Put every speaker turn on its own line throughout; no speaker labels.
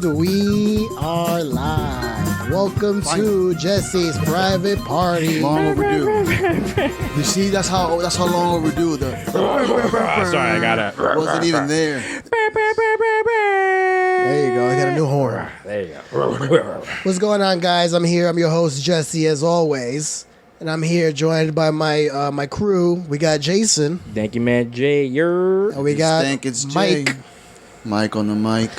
And we are live. Welcome to Jesse's private party.
Long overdue. You see, that's how long overdue
Sorry, I got it.
wasn't even there.
There you go. I got a new horn.
There you go.
What's going on, guys? I'm here. I'm your host, Jesse, as always. And I'm here joined by my crew. We got Jason.
Thank you, man. Jay, you're...
And we got
It's Jay.
Mike.
Mike on the mic.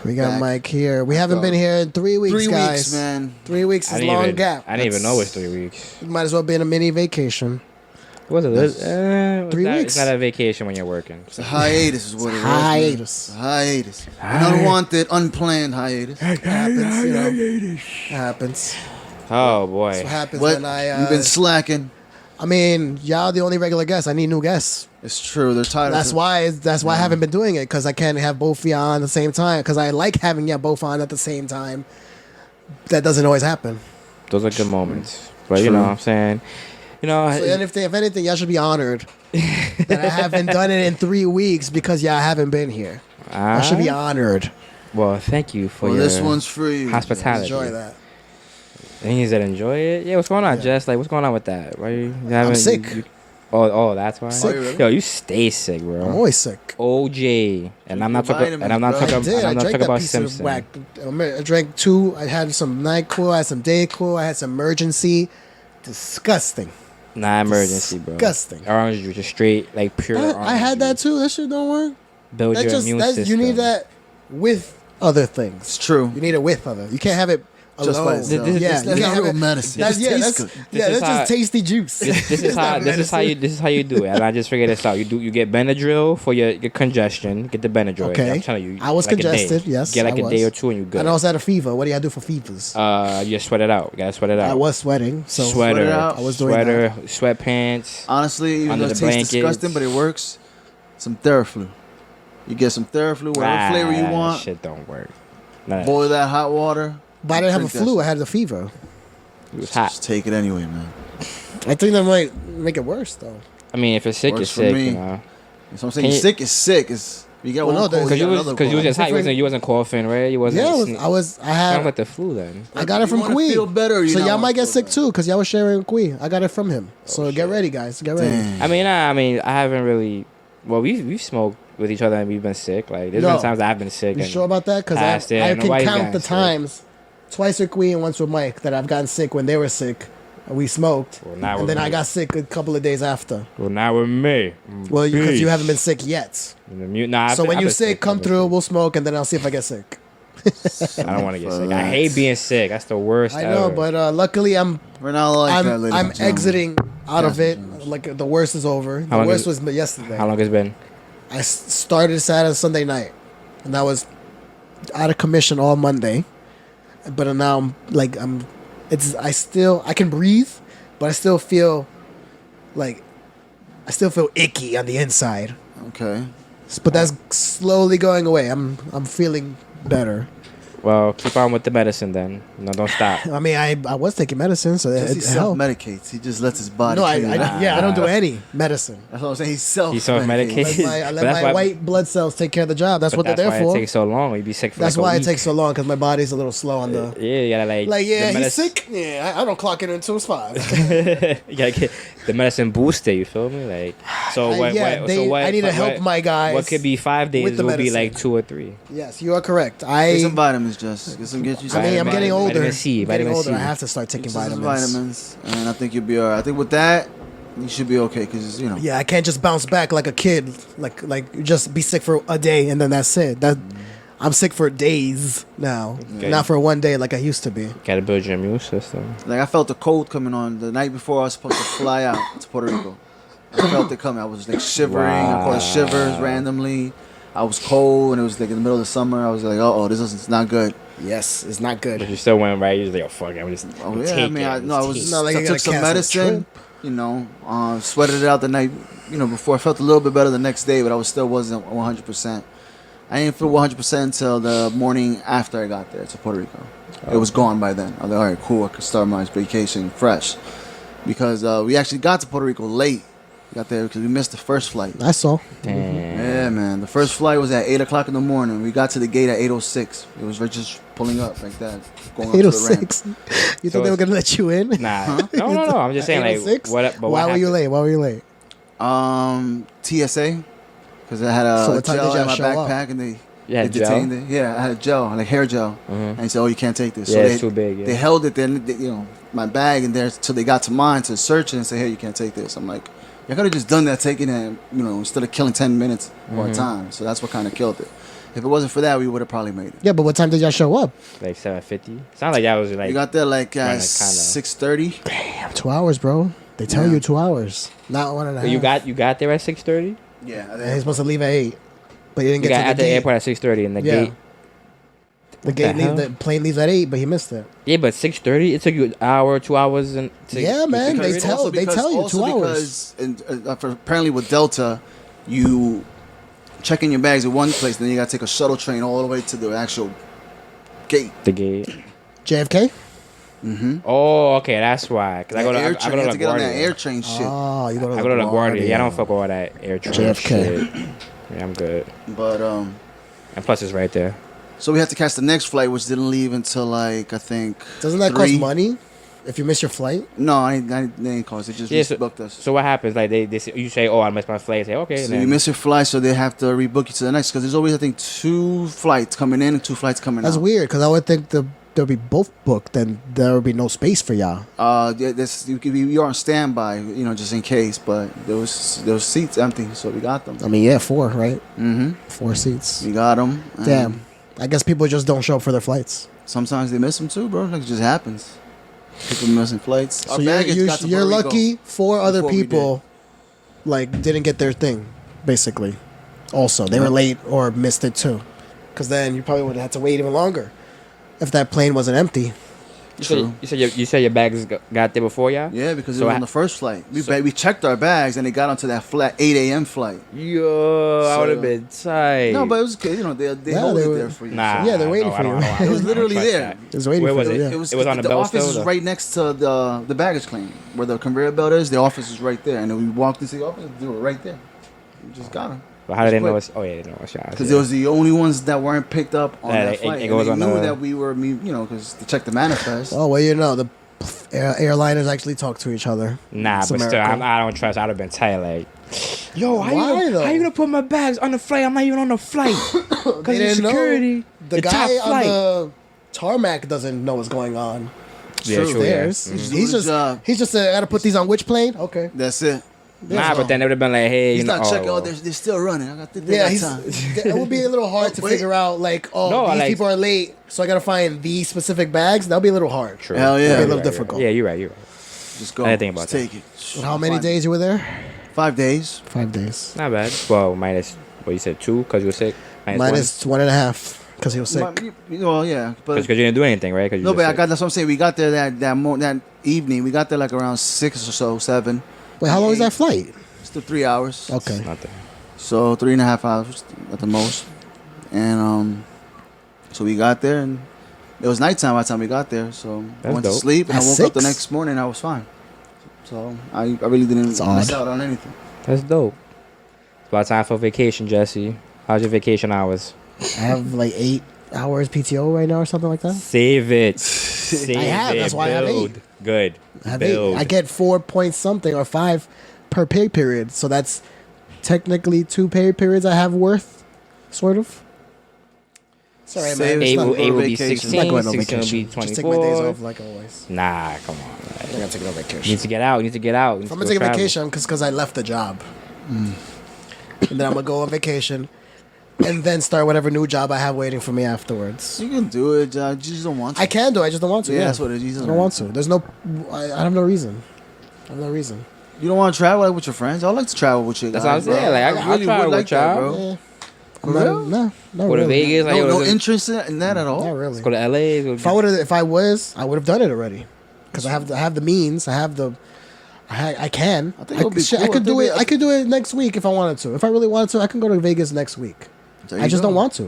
We got
Back.
Mike here. We haven't been here in 3 weeks,
3
guys.
weeks, man.
3 weeks is a long gap.
I didn't even know it was 3 weeks.
It might as well be in a mini vacation.
What's it?
3 weeks.
It's not a vacation when you're working.
It's a hiatus is what it was.
Hiatus.
Man. A hiatus. An unwanted, unplanned hiatus.
It happens, you know. It happens.
Oh, boy.
That's what happens
What?
when I...
You've been slacking.
I mean, y'all the only regular guests. I need new guests.
It's true. They're tired.
That's why I haven't been doing it, because I can't have both of y'all on the same time, because I like having y'all both on at the same time. That doesn't always happen.
Those are good moments. But,
True.
you know what I'm saying? You know...
So, and if anything, y'all should be honored that I haven't done it in 3 weeks because y'all haven't been here. I should be honored.
Well, thank you for your
this one's free.
hospitality.
Enjoy that.
Things that enjoy it. Yeah, what's going on, Jess? Like, what's going on with that? Why you
I'm sick.
Oh, that's why.
Sick.
Oh, really?
Yo, you stay sick, bro.
I'm always sick.
OJ, and I'm not talking. And I'm not
bro.
talking.
I did.
And
I
I'm not
drank
talking
that
about
piece of
Simpson.
whack. I drank 2. I had some NyQuil. I had some Dayquil. I had some Emergency. Disgusting.
Nah, emergency, bro.
Disgusting.
Orange juice, just straight like pure.
I had
orange
that
juice.
too. That shit don't work.
Build your immune system.
You need that with other things.
It's true.
You need it with other. You can't have it alone.
Just by itself.
Yeah,
This-
you
That's
can't
not
have
real
it.
medicine.
That's,
It
yeah,
just
that's,
tastes good.
yeah,
This is
that's
how-
just tasty juice.
This is how
not
this is how you do it. And I just figured this out. You get Benadryl for your congestion. Get the Benadryl.
Okay.
I'm telling you.
I was
like a day.
congested, yes,
Get like
I
a day
was.
or two and you good.
And I also had a fever. What do you do for fevers?
You just sweat it out. You gotta sweat it out.
I was sweating. So
sweater.
Sweat it out.
I was doing
sweater. Sweatpants.
Honestly, even
Under
though it
the
tastes
blankets.
disgusting, but it works. Some Theraflu. You get some Theraflu, whatever flavor you want.
Shit don't work. Nah,
Boil that hot water.
But I didn't have a
Drink that
flu.
shit.
I had the fever.
it was hot.
Just take it anyway, man.
I think that might make it worse, though.
I mean, if it's sick,
Works
it's
for
sick.
me.
You know.
So I'm saying
Can you-
sick is sick. It's you get
Well, no,
one
there's-
cold,
Because
you
you
got
was
another
because you was
cold.
just hot. You wasn't coughing, right? You wasn't.
Yeah,
sne-
I
Sounds
had.
like the flu then.
I got it
You
from
wanna
Queen.
feel better, or you
So
not
y'all
wanna
might get
feel
sick
better?
too, because y'all was sharing Queen. I got it from him. So get ready, guys. Get ready.
Damn.
I mean, I haven't really. Well, we've smoked with each other and we've been sick. Like there's
No.
been times I've been sick.
You
and
sure about that? Because
past it,
I
and
can
nobody's
count
gotten
the
sick.
times, twice with Queen and once with Mike, that I've gotten sick when they were sick. And we smoked.
Well, not
And
with
then
me.
I got sick a couple of days after.
Well, not with me.
Well, because you
Peace.
haven't been sick yet.
Nah,
So when
I've
you're
been
sick, come
I've been
through.
sick.
We'll smoke, and then I'll see if I get sick.
I don't want to get sick. I hate being sick. That's the worst.
I know,
ever.
but luckily I'm
We're not like that, ladies
I'm
and gentlemen.
exiting out of
Yes,
it.
gentlemen.
Like the worst is over. The
long
worst
is-
was yesterday.
How long it's been?
I started Saturday, Sunday night, and I was out of commission all Monday. But now I can breathe, but I still feel icky on the inside.
Okay.
But that's slowly going away. I'm feeling better.
Well, keep on with the medicine then. No, don't stop.
I mean, I was taking medicine, so
He
it helped.
self-medicates. He just lets his body.
No, I
clean it out.
I don't do any medicine.
That's what I'm saying. He's
He self-medicates.
I
But
let
that's
my
why-
white blood cells take care of the job. That's
But
what they're
that's
there
why
for.
it takes so long. You'd be sick for
That's
like a
why
week.
it takes so long, because my body's a little slow on the.
Yeah, you gotta
Like, yeah,
the
he's sick. Yeah, I don't clock in until it's 5.
You gotta get the medicine boosted. You feel me? Like, so what?
I need to help my guys.
What could be 5 days
with the
will be
medicine.
like 2 or 3.
Yes, you are correct.
Get some vitamins, just get you some.
I'm getting older.
Vitamin C,
I'm getting
vitamin
older.
C.
I have to start taking
Some
vitamins.
and I think you'll be alright. I think with that, you should be okay because you know.
Yeah, I can't just bounce back like a kid. Like just be sick for a day and then that's it. I'm sick for days now,
Okay.
not for one day like I used to be.
Gotta build your immune system.
Like I felt the cold coming on the night before I was supposed to fly out to Puerto Rico. I felt it coming. I was like shivering. I caught shivers randomly. I was cold and it was like in the middle of the summer. I was like, it's not good.
Yes, it's not good.
But you still went right. You're just like, oh fuck, I'm just.
Oh
I'm
yeah, I
taking
mean,
it.
I was.
Just
Not like
I
you
took
gotta
some
cancel the
medicine.
trip.
Sweated it out the night. Before I felt a little bit better the next day, but I still wasn't 100%. I didn't feel 100% until the morning after I got there to Puerto Rico. It was gone by then. I was like, all right, cool. I could start my vacation fresh because we actually got to Puerto Rico late. We got there because we missed the first flight.
I saw.
Damn.
Yeah, Yeah, man. The first flight was at 8:00 in the morning. We got to the gate at 8:06. It was just pulling up like that, going up to the ramp.
806. You thought they were gonna let you in?
Nah, no. I'm just saying, like,
806?
what? But
Why
what
were you
happened?
late? Why were you late?
TSA, because I had
So
a
what time
gel
did y'all
in my
show up?
backpack, and they
Yeah,
detained it. Yeah, I had a gel, like hair gel, and they said, "Oh, you can't take this."
Yeah,
so
it's too big. Yeah.
They held it there, my bag in there till they got to mine to search it and say, "Hey, you can't take this." I'm like, "You could have just done that, taking it, instead of killing 10 minutes more time." So that's what kind of killed it. If it wasn't for that, we would have probably made it.
Yeah, but what time did y'all show up?
Like 7:50. Sound like that was like.
We got there like
Kinda.
at 6:30.
Damn, 2 hours, bro. They tell
Yeah.
you 2 hours, not 1.5.
You got there at 6:30.
Yeah,
And he's supposed to leave at 8, but you didn't
You
get
got
to
at
the
the
gate.
airport at 6:30, and the
Yeah.
gate.
The gate
the hell?
the plane leaves at 8, but he missed it.
Yeah, but 6:30. It took you an hour, 2 hours, and
Yeah, man, they tell you 2 hours.
Apparently with Delta, you check in your bags at one place, then you got to take a shuttle train all the way to the actual gate.
The gate.
JFK.
Oh, okay, that's why. Cause I go to
air
I
train.
go
You
to
have to get on that air
LaGuardia.
train shit.
Oh, you go to
I go to LaGuardia.
LaGuardia.
Yeah, I don't fuck with all that air train
JFK.
shit. Yeah, I'm good.
But
And plus, it's right there.
so we had to catch the next flight, which didn't leave until like I think.
Doesn't that
3.
cost money if you miss your flight?
No, they didn't cost. They just
Yeah,
booked us.
So what happens? Like they say, you say, "Oh, I missed my flight." Say, "Okay."
So
and then,
you miss your flight, so they have to rebook you to the next. Because there's always, I think, 2 flights coming in and 2 flights coming
That's
out.
weird because I would think there'll be both booked, then there would be no space for y'all.
Yeah, you're on standby, just in case. But there was seats empty, so we got them.
I mean, yeah, 4, right?
Mm-hmm.
4 seats.
We got them.
Damn. I guess people just don't show up for their flights.
Sometimes they miss them too, bro. Like, it just happens. People missing flights.
So you're lucky 4 other
before we
people didn't get their thing, basically. Also, they were late or missed it too, because then you probably would have had to wait even longer if that plane wasn't empty.
True.
You said your bags got there before y'all.
Yeah, because
So
it was
I-
on the first flight. We checked our bags and they got onto that 8 a.m. flight.
Yo, I
So-
would have been tight.
No, but it was good. They
Yeah,
hold
they
it
were-
there for you.
Nah.
Yeah, they're waiting
no,
for
I don't
you.
know. I
It
don't-
was
I don't
literally
trust
there.
that.
It was waiting
Where
for
was
you.
it?
Yeah.
It was
on the
the
belt
office
still,
is
though?
right next to the baggage claim where the conveyor belt is. The office is right there, and then we walked into the office. They were right there. We just got them.
But how did they know
quick.
it's? Oh yeah, they know it's y'all.
Because it was the only ones that weren't picked up on
Yeah,
that
it
flight.
goes
And they
on
knew
the-
that we were, because to check the manifest.
Oh, well, the airliners actually talk to each other.
Nah,
It's
but still,
America.
I don't trust. I'd have been tight. Like, yo, how
Why,
you
though?
gonna put my bags on the flight? I'm not even on the flight.
They
Because
didn't know.
security.
The
top
guy on
flight.
the tarmac doesn't know what's going on.
Yeah,
True.
true. Yeah.
Theirs.
Mhm.
Do
He's
his
just
job.
he's just I gotta put these on which plane? Okay.
That's it.
Nah, but then they would have been like, hey,
He's
you know,
not checking.
oh,
They're still running. I got
Yeah,
time.
it would be a little hard to
Wait.
figure out
No,
these
like-
people are late, so I gotta find these specific bags. That'll be a little hard.
true.
Hell yeah.
It'll be a
You're
little
right,
difficult.
Yeah, you're right.
Just go.
I didn't think about
Just
that.
take it.
How many days you were there?
5 days.
5 days.
Not bad. Well, minus what you said 2 because you were sick.
Minus 1.5 because he was sick.
Well, yeah, but
because you didn't do anything, right? 'Cause you
no,
just
but I
sick.
got. That's what I'm saying. We got there that evening. We got there like around 6 or so, 7.
Wait, how long was that flight?
Still 3 hours.
Okay.
Nothing.
So 3.5 hours at the most. And so we got there, and it was nighttime by the time we got there. So I
That's
went to
dope.
sleep, and
At
I woke up the
6?
next morning. And I was fine. So I really didn't
That's
miss
odd.
out on anything.
That's dope. It's about time for vacation, Jesse. How's your vacation hours?
I have 8 hours PTO right now or something like that.
Save it. Save
I have,
it.
that's why I have
Build.
8.
Good.
I have
Build.
8. I get 4 point something or 5 per pay period. So that's technically 2 pay periods I have worth, sort of. It's all right, man.
Save
It's
Eight
not-
will, eight will be
vacation.
16.
I'm not going on
16 will be
vacation. Just take my days
24.
off like always.
Nah, come on.
I'm not gonna take no
You
vacation.
need to get out. You need to get out. You need
If I'm
to
gonna
go
take a
travel.
vacation, because I left the job, and then I'm gonna go on vacation, and then start whatever new job I have waiting for me afterwards.
You can do it. You just don't want to.
I can do. I just don't want to.
Yeah,
Yeah,
that's what it is.
I don't want to. There's no. I have no reason. I have no reason.
You don't want to travel with your friends? I like to travel with you.
That's what I'm
guys, bro.
saying. Like, I'll travel with y'all.
bro.
Yeah.
For
Not-
real?
No, not
Go to
really.
Vegas. Like,
No,
yo,
no
let's-
interest in that at all.
Not really.
Let's go to LA.
If I would have done it already, because I have the means. I have the. I can.
I think it would be
shit,
cool.
I could
I
do
think
it. I could do it next week if I wanted to. If I really wanted to, I can go to Vegas next week.
There
I
you
just
go.
don't want to.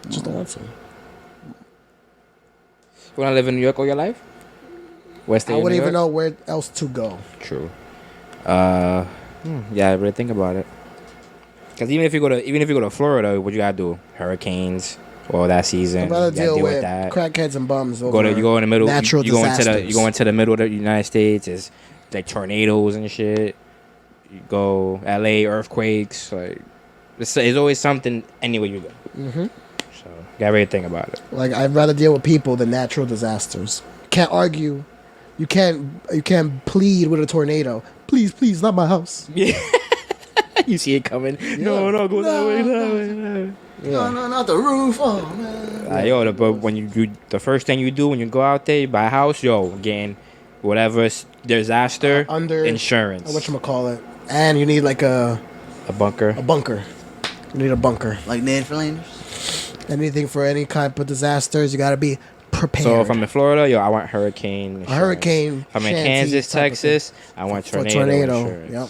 I just don't want to.
You want to live in New York all your life? West
I
State
wouldn't
New
even
York?
know where else to go.
True. Yeah, I really think about it. Because even if you go to Florida, what you gotta do? Hurricanes all that season.
I'd rather
You gotta
deal with
that.
crackheads and bums over
You go in the middle.
natural
you go
disasters.
into the middle of the United States. It's like tornadoes and shit. You go LA earthquakes. Like there's always something anywhere you go.
Mm-hmm.
So gotta really think about it.
Like I'd rather deal with people than natural disasters. Can't argue. You can't plead with a tornado. Please, not my house.
Yeah. You see it coming. No, go that way.
No, not the roof. Oh man.
But when you do the first thing you do when you go out there, you buy a house, getting whatever disaster
Under
insurance.
Whatchamacallit. And you need like a
bunker.
You need a bunker.
Like Ned Flanders.
Anything for any kind of disasters, you gotta be prepared.
So if I'm in Florida, I want hurricane insurance.
A hurricane.
If I'm in
shanty
Kansas,
type of
Texas, I want
For
tornado
tornado,
insurance.
yep.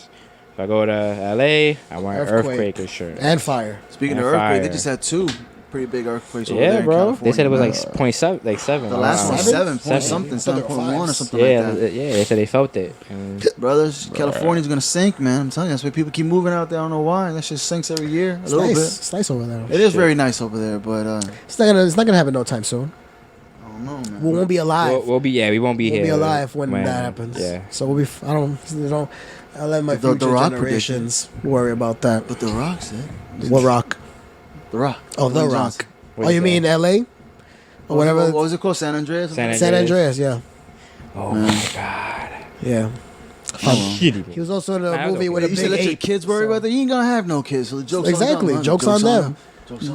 If I go to LA, I want earthquake
thing.
insurance.
And fire.
Speaking
And
of earthquake,
fire.
they just had 2 pretty big earthquakes over
Yeah,
there in
bro.
California.
They said it was like
man.
0.7, like 7.
The last one, 7 point
Seven.
something,
So there were
7.1 or
fives.
something
Yeah,
like that.
they said they felt it. And
Brothers, California's gonna sink, man. I'm telling you, that's why people keep moving out there. I don't know why. That shit sinks every year a
It's
little
nice.
bit.
It's nice over there.
It is very nice over there, but
It's not gonna happen no time soon.
I don't know, man.
We won't be alive.
we won't be here.
We'll be alive when that happens.
Yeah.
So we'll be. I'll let my
The
future
Rock
generations worry about that.
But The Rock said.
What Rock?
The Rock.
Oh, The
Dwayne
Rock.
Johnson.
Oh, you mean L.A. or whatever?
What was it called? San Andreas?
San
San Andreas. Yeah.
Oh
Man.
my god.
Yeah.
Shitty.
He was also in a
Man,
movie with a
You should
big
let your
ape.
kids worry about that. You ain't gonna have no kids, so the joke's
Exactly.
on them.
Jokes on them.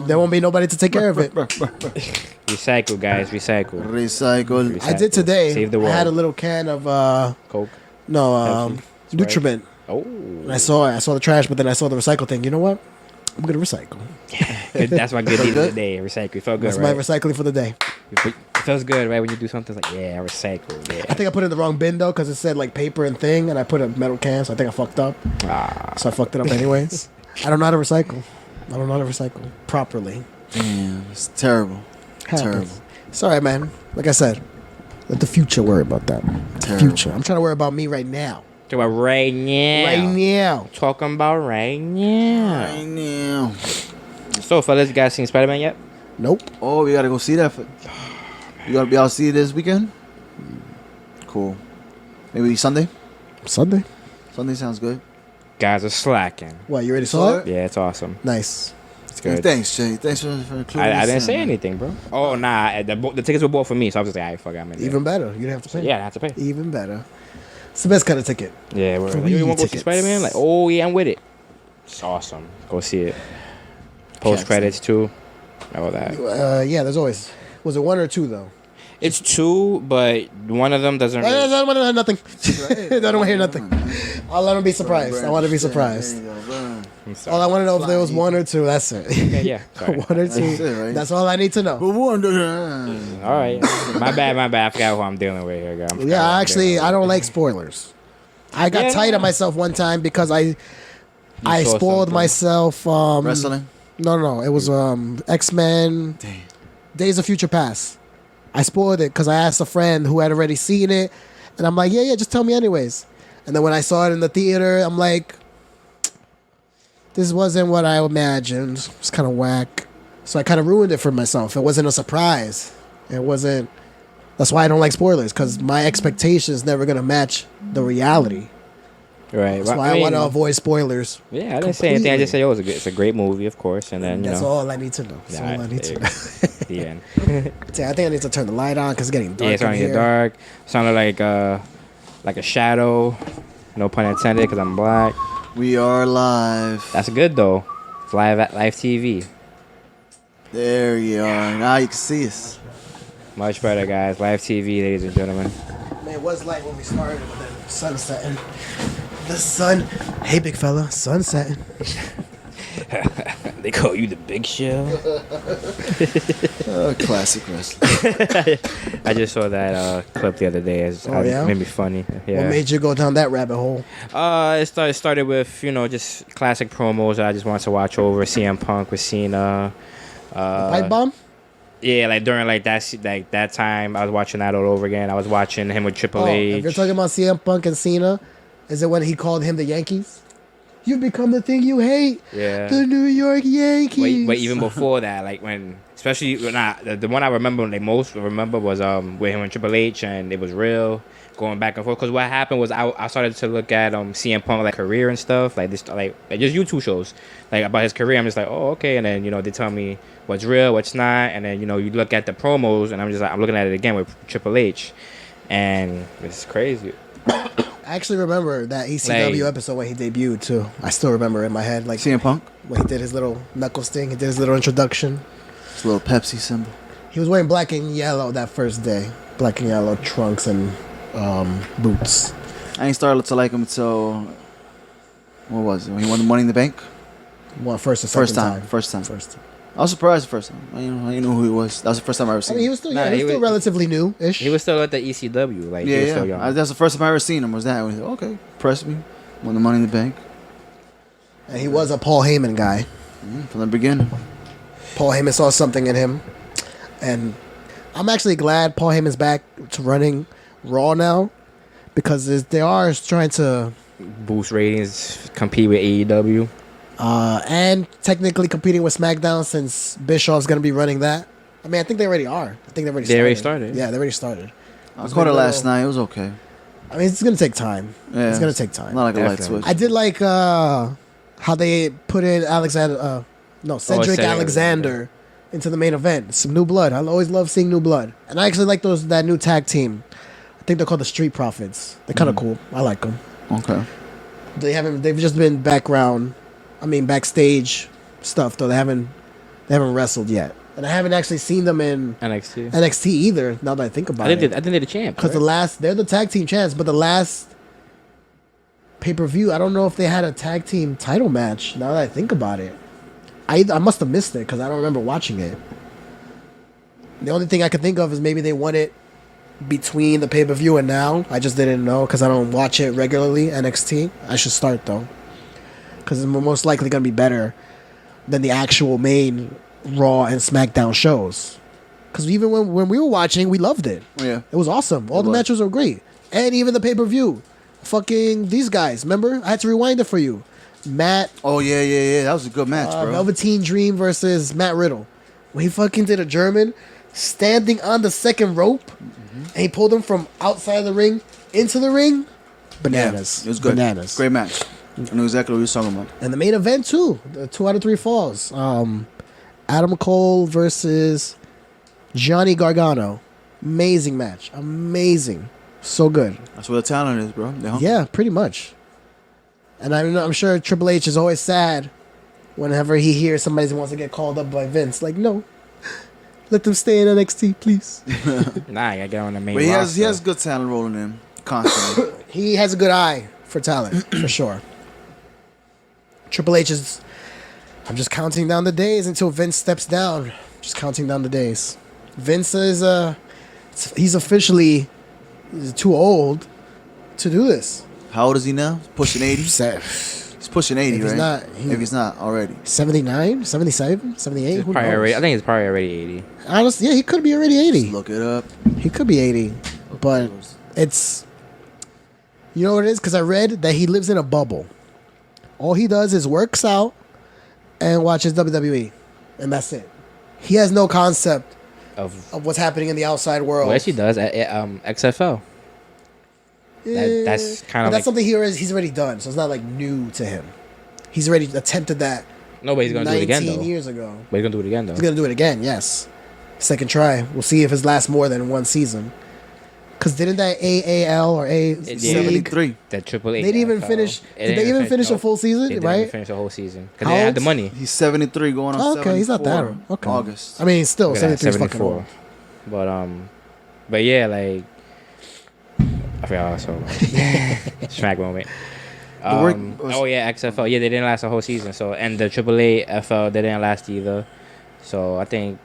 There won't be nobody to take care of it.
Recycle, guys. Recycle.
Recycle.
I did today.
Save the
I
world.
had a little can of
Coke.
no
Sprite.
Nutriment.
Oh.
And I saw the trash, but then I saw the recycle thing. You know what? I'm gonna recycle.
That's my good deed of the day. Recycle. It felt good,
That's my
right?
recycling for the day.
It feels good, right? When you do something, it's like, yeah, I recycle. Yeah.
I think I put it in the wrong bin though, because it said like paper and thing, and I put a metal can, so I think I fucked up. So I fucked it up anyways. I don't know how to recycle. Properly.
Damn, it's terrible.
Happens.
Terrible.
It's alright, man. Like I said, let the future worry about that.
Terrible.
Future. I'm trying to worry about me right now.
Talk about right now.
Right now.
Talking about right now.
Right now.
So, fellas, you guys seen Spider-Man yet?
Nope.
Oh, we gotta go see that. You gotta be out to see it this weekend? Cool. Maybe Sunday?
Sunday.
Sunday sounds good.
Guys are slacking.
What, you already saw it?
Yeah, it's awesome.
Nice.
It's
Hey,
good.
thanks, Jay. Thanks for including
I
us
didn't
in,
say
man.
anything, bro. Oh, nah. The tickets were bought for me, so I was just like, all right, fuck it, I'm in there.
Even better. You didn't have to pay.
Yeah, I had to pay.
Even better. It's the best kind of ticket.
Yeah, we're
Free
you want to go see
tickets.
Spider-Man? Like, oh, yeah, I'm with it. It's awesome. Go see it. Post credits, too. All that.
Yeah, there's always. Was it 1 or 2 though?
It's 2, but one of them doesn't
I
really...
don't want to hear nothing. I don't want to hear nothing. I'll let them be surprised. I want to be surprised.
I'm sorry.
All I want to know if there was 1 or 2. That's it.
Okay, yeah. Sorry.
1 or 2.
That's it, right?
That's all I need to know.
All right. My bad. I forgot who I'm dealing with here, guy.
Yeah, actually, I don't like spoilers. I got
Yeah,
tight
no.
of myself one time because I
saw
spoiled
something.
myself.
Wrestling?
No. It was X-Men
Damn.
Days of Future Past. I spoiled it because I asked a friend who had already seen it, and I'm like, yeah, just tell me anyways. And then when I saw it in the theater, I'm like, this wasn't what I imagined. It's kind of whack. So I kind of ruined it for myself. It wasn't a surprise. It wasn't. That's why I don't like spoilers, because my expectations never gonna match the reality.
Right.
That's why I want to avoid spoilers.
Yeah, I didn't say anything. I just said, yo, it's a great movie, of course. And then,
That's all I need to know. That's all I need to know.
The end.
I think I need to turn the light on because it's getting dark.
Yeah, it's starting to
in
get
here.
dark. Sounded like a shadow. No pun intended, because I'm black.
We are live.
That's good, though. It's live TV.
There you are. Now you can see us.
Much better, guys. Live TV, ladies and gentlemen.
Man, it was light when we started, but then sun setting. The sun. Hey, big fella. Sun setting.
They call you the Big Show.
Classic wrestling.
I just saw that clip the other day.
Yeah?
It made me funny. Yeah.
What made you go down that rabbit hole?
It started with just classic promos that I just wanted to watch over. CM Punk with Cena.
Pipe bomb?
Yeah, like during that time, I was watching that all over again. I was watching him with Triple H.
If you're talking about CM Punk and Cena, is it when he called him the Yankees? You've become the thing you hate.
Yeah.
The New York Yankees.
But even before that, like when, especially when the one I remember the most remember was with him and Triple H, and it was real going back and forth. Because what happened was I started to look at CM Punk like career and stuff like this, like just YouTube shows like about his career. I'm just like, oh, okay, and then they tell me what's real, what's not, and then you look at the promos, and I'm just like, I'm looking at it again with Triple H, and it's crazy.
I actually remember that ECW episode when he debuted too. I still remember it in my head, like
CM Punk,
when he did his little knuckles thing. He did his little introduction.
his little Pepsi symbol.
He was wearing black and yellow that first day. Black and yellow trunks and boots.
I ain't started to like him until what was it? When he won the Money in the Bank.
Well, first or second time.
First time. I was surprised the first time. I didn't know who he was. That was the first time I ever
I
seen
mean, he
him.
was still, he was still relatively new-ish.
He was still at the ECW, like he was still young.
That's the first time I ever seen him. Was that? When he said, okay, press me. Won the Money in the Bank.
And he was a Paul Heyman guy.
From the beginning.
Paul Heyman saw something in him. And I'm actually glad Paul Heyman's back to running Raw now. Because they are trying to
boost ratings, compete with AEW.
And technically competing with SmackDown since Bischoff's going to be running that. I mean, I think they already are. I think they already started. Yeah, they already started.
I caught it last night. It was okay.
I mean, it's going to take time.
Yeah.
It's going to take time.
Not like a light
Definitely.
switch.
I did like how they put in Cedric Alexander into the main event. Some new blood. I always love seeing new blood. And I actually like that new tag team. I think they're called the Street Profits. They're kind of cool. I like them.
Okay.
They've just been backstage stuff though. They haven't wrestled yet. And I haven't actually seen them in NXT either. Now that I think about it,
I think they're the champ.
Because they're the tag team champs, but the last pay-per-view, I don't know if they had a tag team title match. Now that I think about it, I must have missed it because I don't remember watching it. The only thing I could think of is maybe they won it between the pay-per-view and now. I just didn't know because I don't watch it regularly. NXT. I should start though, because it's most likely gonna be better than the actual main Raw and SmackDown shows. Because even when we were watching, we loved it.
Yeah.
It was awesome. All the matches were great. And even the pay-per-view. Fucking these guys. Remember? I had to rewind it for you. Matt.
Oh, yeah. That was a good match, bro.
Velveteen Dream versus Matt Riddle. When he fucking did a German standing on the second rope. And he pulled him from outside the ring into the ring. Bananas.
Yeah, it was good.
Bananas.
Great match. I know exactly what you're talking about.
And the main event, too. The 2 out of 3 falls. Adam Cole versus Johnny Gargano. Amazing match. Amazing. So good.
That's where the talent is, bro.
Yeah, pretty much. And I'm sure Triple H is always sad whenever he hears somebody wants to get called up by Vince. Like, no. Let them stay in NXT, please.
Nah, I gotta get on the main
But
roster.
he has good talent rolling in constantly.
He has a good eye for talent, for sure. Triple H is... I'm just counting down the days until Vince steps down. Just counting down the days. Vince is he's officially too old to do this.
How old is he now? Pushing 80? He's pushing 80, right? If he's not already.
79, 77, 78. Who knows?
I think it's probably already 80.
Honestly, yeah, he could be already 80.
Look it up.
He could be 80. But it's... You know what it is? Because I read that he lives in a bubble. All he does is works out and watches WWE. And that's it. He has no concept of what's happening in the outside world.
Well, yes, he does at XFL. That's kind of
that's something he's already done, so it's not like new to him. He's already attempted that.
No, but he's gonna do it again though.
19 years ago.
But he's gonna do it again though.
He's gonna do it again. Yes, second try. We'll see if it lasts more than one season. Because didn't that AAL or League
73?
That Triple H.
They didn't even finish. Did they even finish a full season?
They didn't
right?
even finish a whole season because
How
they had
old?
the money.
He's 73 going on 74.
Okay, he's not that old. Okay.
August.
I mean, still
Look at that,
73 is fucking old.
But yeah, like I forgot also smack moment. XFL. Yeah, they didn't last a whole season. So and the AAA FL they didn't last either. So I think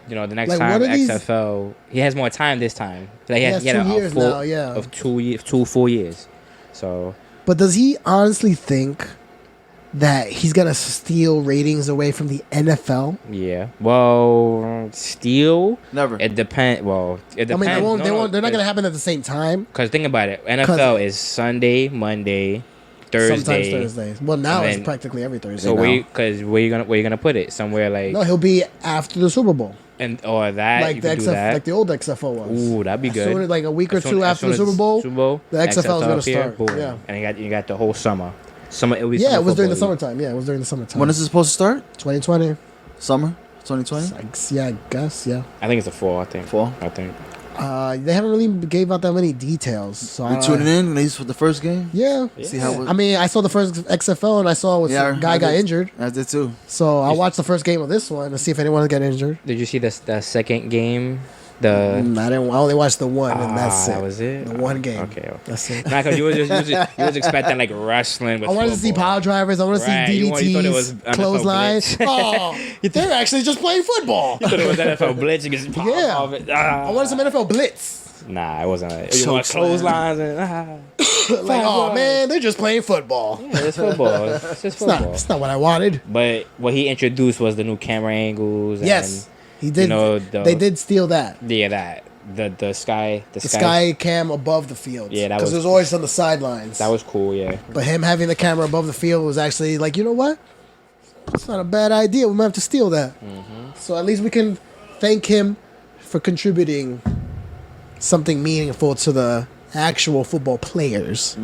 the next time XFL he has more time this time. Like he had
2 years now. Yeah,
of 2 full years. So.
But does he honestly think that he's gonna steal ratings away from the NFL?
Yeah. Well, steal.
Never.
It depends. Well, it depends.
I mean, they're not gonna happen at the same time.
Because think about it. NFL is Sunday, Monday, Thursday.
Sometimes Thursdays. Well, now
And
it's
then-
practically every Thursday.
So
now.
where you gonna put it? Somewhere like
No, he'll be after the Super Bowl,
or that
like
you
the
could do
XF,
that.
like the old XFL was.
Ooh, that'd be
As
good.
soon as, like a week or
As soon-
two
as
after
soon
the
as
Super Bowl, the XFL is gonna
up here,
start.
boom.
Yeah.
And you got the whole summer. It was
Yeah, it was during the
football league.
summertime. Yeah, it was during the summertime.
When is it supposed to start?
2020?
Summer 2020.
Yeah, I guess. Yeah.
I think it's a fall. I think.
Fall?
I think.
They haven't really gave out that many details. So
You tuning in at least for the first game.
Yeah.
See how it
I mean, I saw the first XFL and I saw
Yeah,
some guy
I
got
did.
injured.
I did too.
So I watched the first game of this one to see if anyone got injured.
Did you see the second game?
I didn't. I only watched the one, and that's it.
That was it.
The one game.
Okay.
That's it.
Nah, 'cause you was expecting like wrestling. With
I wanted to see
football.
power drivers. I want to
Right,
see
you thought it was
DDTs,
NFL
clotheslines.
Blitz.
Oh, they're actually just playing football.
You thought it was NFL Blitz. You just pop
Yeah.
off it.
I wanted some NFL blitz.
Nah, it wasn't. You
Choke
want
slam.
clotheslines and
Like, oh man, they're just playing football.
Yeah, it's football. It's just
It's
football.
not what I wanted.
But what he introduced was the new camera angles.
Yes, he did.
You know,
they did steal that.
And, yeah, that the sky
The sky cam above the field.
Yeah, that
because
was-
it was always on the sidelines.
That was cool. Yeah.
But him having the camera above the field was actually like, you know what? It's not a bad idea. We might have to steal that.
Mm-hmm.
So at least we can thank him for contributing something meaningful to the actual football players.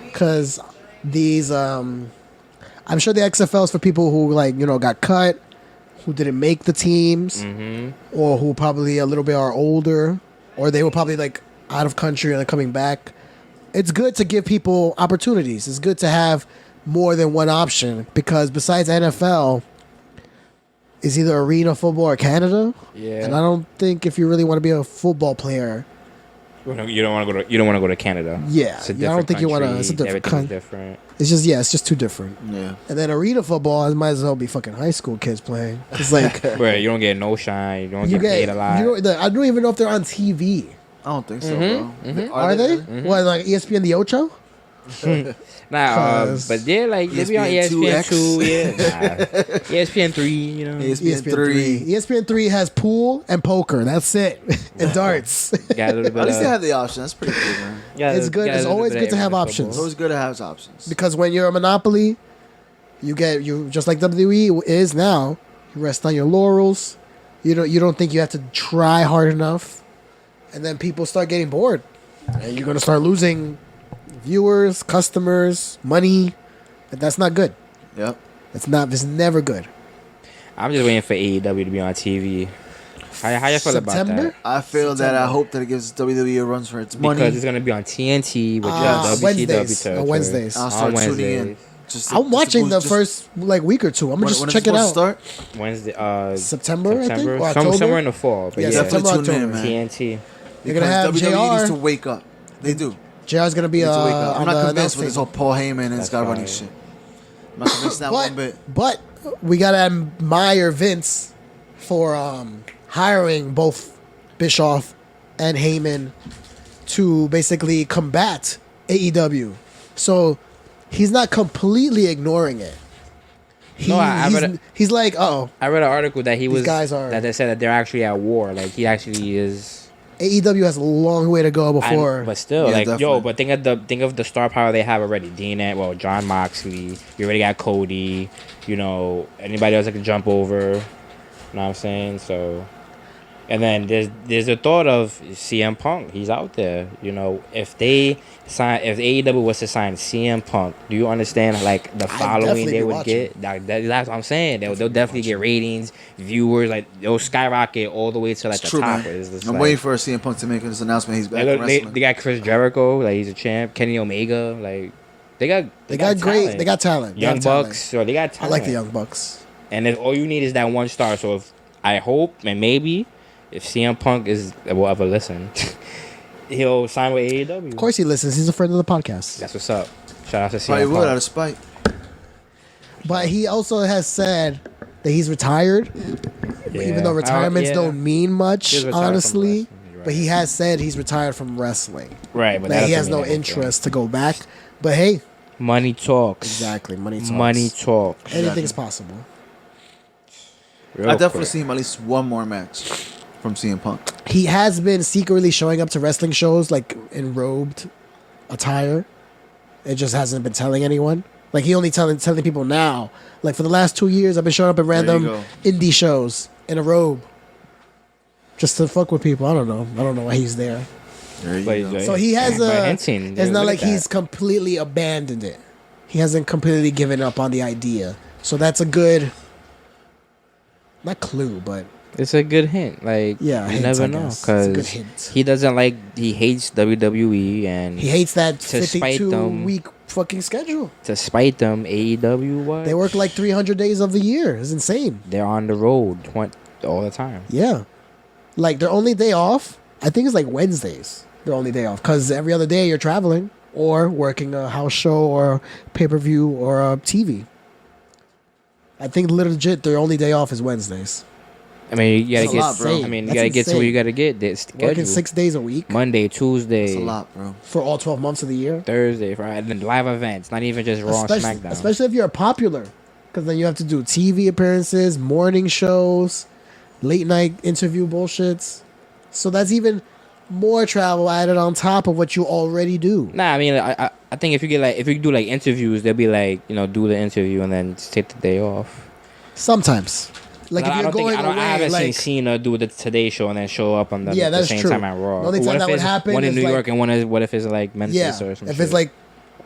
Because these, I'm sure the XFL is for people who got cut, who didn't make the teams, or who probably a little bit are older, or they were probably like out of country and they're coming back. It's good to give people opportunities. It's good to have more than one option because besides NFL, is either arena football or Canada.
Yeah.
And I don't think if you really want to be a football player,
You don't want to go to Canada.
Yeah,
It's a
yeah, I don't
different
think you wanna-
country,
it's a different
everything's
coun-
different.
it's just too different.
Yeah.
And then arena football, it might as well be fucking high school kids playing. It's like
Where you don't get no shine. You don't
you
get paid a lot.
I don't even know if they're on TV.
I don't think so, bro.
Are they? What, like ESPN the Ocho?
Nah,
'Cause
but they're like they be on ESPN
ESPN
2, yeah. ESPN 3, you know.
ESPN 3.
ESPN 3 has pool and poker. That's it. And darts.
Got a little bit
At least they
of,
have the option. That's pretty cool, man.
It's good. It's always good to have options.
It's always good to have options.
Because when you're a monopoly, you just like WWE is now. You rest on your laurels. You don't think you have to try hard enough, and then people start getting bored, and you're gonna start losing viewers, customers, money, and that's not good.
Yep.
It's never good.
I'm just waiting for AEW to be on TV. How you feel about
September?
that?
I feel that I
September.
hope that it gives WWE a run for its money.
Because it's gonna be on TNT with WCW
Wednesdays.
territory.
On Wednesdays.
I'll start
On
tuning in.
Wednesdays.
I'm watching the first week or two. I'm gonna just check it out.
Start?
Wednesday,
September, I think, or
Some-
October?
somewhere in the fall. But
Yeah,
yeah,
September,
Definitely tune in,
October.
man.
TNT.
They're gonna have
WWE
JR.
needs to wake up. They do.
JR's gonna be
They need to wake up.
on
I'm not
the
convinced with this whole
announce
Paul Heyman and
That's
Scott running
fine.
shit. I'm not convinced that one bit.
But we gotta admire Vince for hiring both Bischoff and Heyman to basically combat AEW. So he's not completely ignoring it.
No, I read
he's like, oh,
I read an article that he
These
was
guys are-
that they said that they're actually at war. Like he actually is.
AEW has a long way to go before.
But still,
Yeah,
like
definitely.
but think of the star power they have already. John Moxley. You already got Cody. You know, anybody else that can jump over. You know what I'm saying? So, and then there's the thought of CM Punk. He's out there. You know, if AEW was to sign CM Punk, do you understand like the following
definitely
they
be
would
watching.
get? That's what I'm saying. They'll definitely get ratings, viewers. Like they'll skyrocket all the way to like
It's
the
true,
top.
man.
It's just
I'm
like-
waiting for CM Punk to make this announcement. He's back in
they
wrestling.
got Chris Jericho, like he's a champ. Kenny Omega, like they got
great.
talent.
They got talent. They
Young
have talent.
Bucks, so they got
I
talent.
like the Young Bucks.
And if all you need is that one star, so if I hope and maybe if CM Punk will ever listen, he'll sign with AEW.
Of course, he listens. He's a friend of the podcast.
That's what's up. Shout out to CM
Probably
Punk.
would out of spite.
But he also has said that he's retired, even though retirements don't mean much,
He's retired from
honestly.
wrestling, you're right.
But he has said he's retired from wrestling.
Right, but
That he
doesn't
has no
mean anything.
interest to go back. But hey,
Money talks.
exactly, money talks.
Money talks.
Anything's possible.
Real
I definitely
quick.
see him at least one more match from CM Punk.
He has been secretly showing up to wrestling shows like in robed attire. It just hasn't been telling anyone. Like he only telling people now. Like for the last 2 years, I've been showing up at random
go.
indie shows in a robe, just to fuck with people. I don't know why he's there.
There you
But-
go.
So he has
But
a.
hinting,
It's not
look
like
at
he's
that.
completely abandoned it. He hasn't completely given up on the idea. So that's a good. Not clue, but
It's a good hint. Like,
Yeah,
you
hints,
never
I
know,
guess. It's a good
because
hint.
he doesn't like. He hates WWE, and
he hates that
To spite
52
them.
week fucking schedule.
to spite them, AEW what?
They work like 300 days of the year. It's insane.
They're on the road all the time.
Yeah. Like their only day off, I think it's like Wednesdays. Their only day off. Because every other day you're traveling or working a house show or pay per view or a TV. I think legit their only day off is Wednesdays.
I mean, you
That's
gotta
a
get.
lot, bro.
I mean, you
That's
gotta get to
insane.
where you gotta get. This
Working
schedule.
6 days a week
Monday, Tuesday,
That's a lot, bro.
for all 12 months of the year.
Thursday, Friday, and then live events. Not even just Raw and SmackDown.
Especially if you're popular. Because then you have to do TV appearances, morning shows, late night interview bullshits. So that's even more travel added on top of what you already do.
Nah, I mean, I think if you do like interviews, they'll be like, do the interview and then just take the day off.
Sometimes. Like if
I
you're
don't think
going
I
away,
haven't
like,
seen Cena do the Today Show and then show up on the
that's
same
true.
time at Raw.
The only time
What if
that would
it's
happen
one in
is
New
like-
York and what if it's like Memphis
yeah,
or some
if
shit?
it's like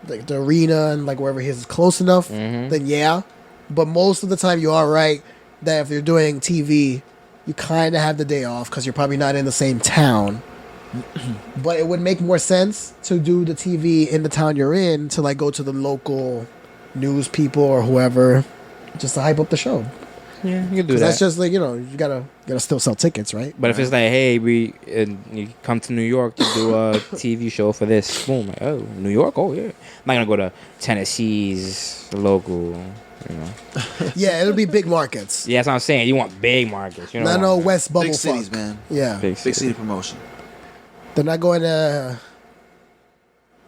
the arena and like wherever he is close enough,
Mhm.
then yeah. But most of the time, you are right that if you're doing TV, you kind of have the day off because you're probably not in the same town. But it would make more sense to do the TV in the town you're in to like go to the local news people or whoever just to hype up the show.
yeah, you can do
Because
that.
that's just like, you gotta still sell tickets, right?
But if it's like, hey, you come to New York to do a TV show for this, boom, like, oh, New York, oh yeah. I'm not gonna go to Tennessee's local,
Yeah, it'll be big markets.
Yeah, that's what I'm saying. You want big markets, you know?
Not no West Bubble
Big cities,
fuck.
man.
Yeah.
Big
Big city promotion.
They're not going to.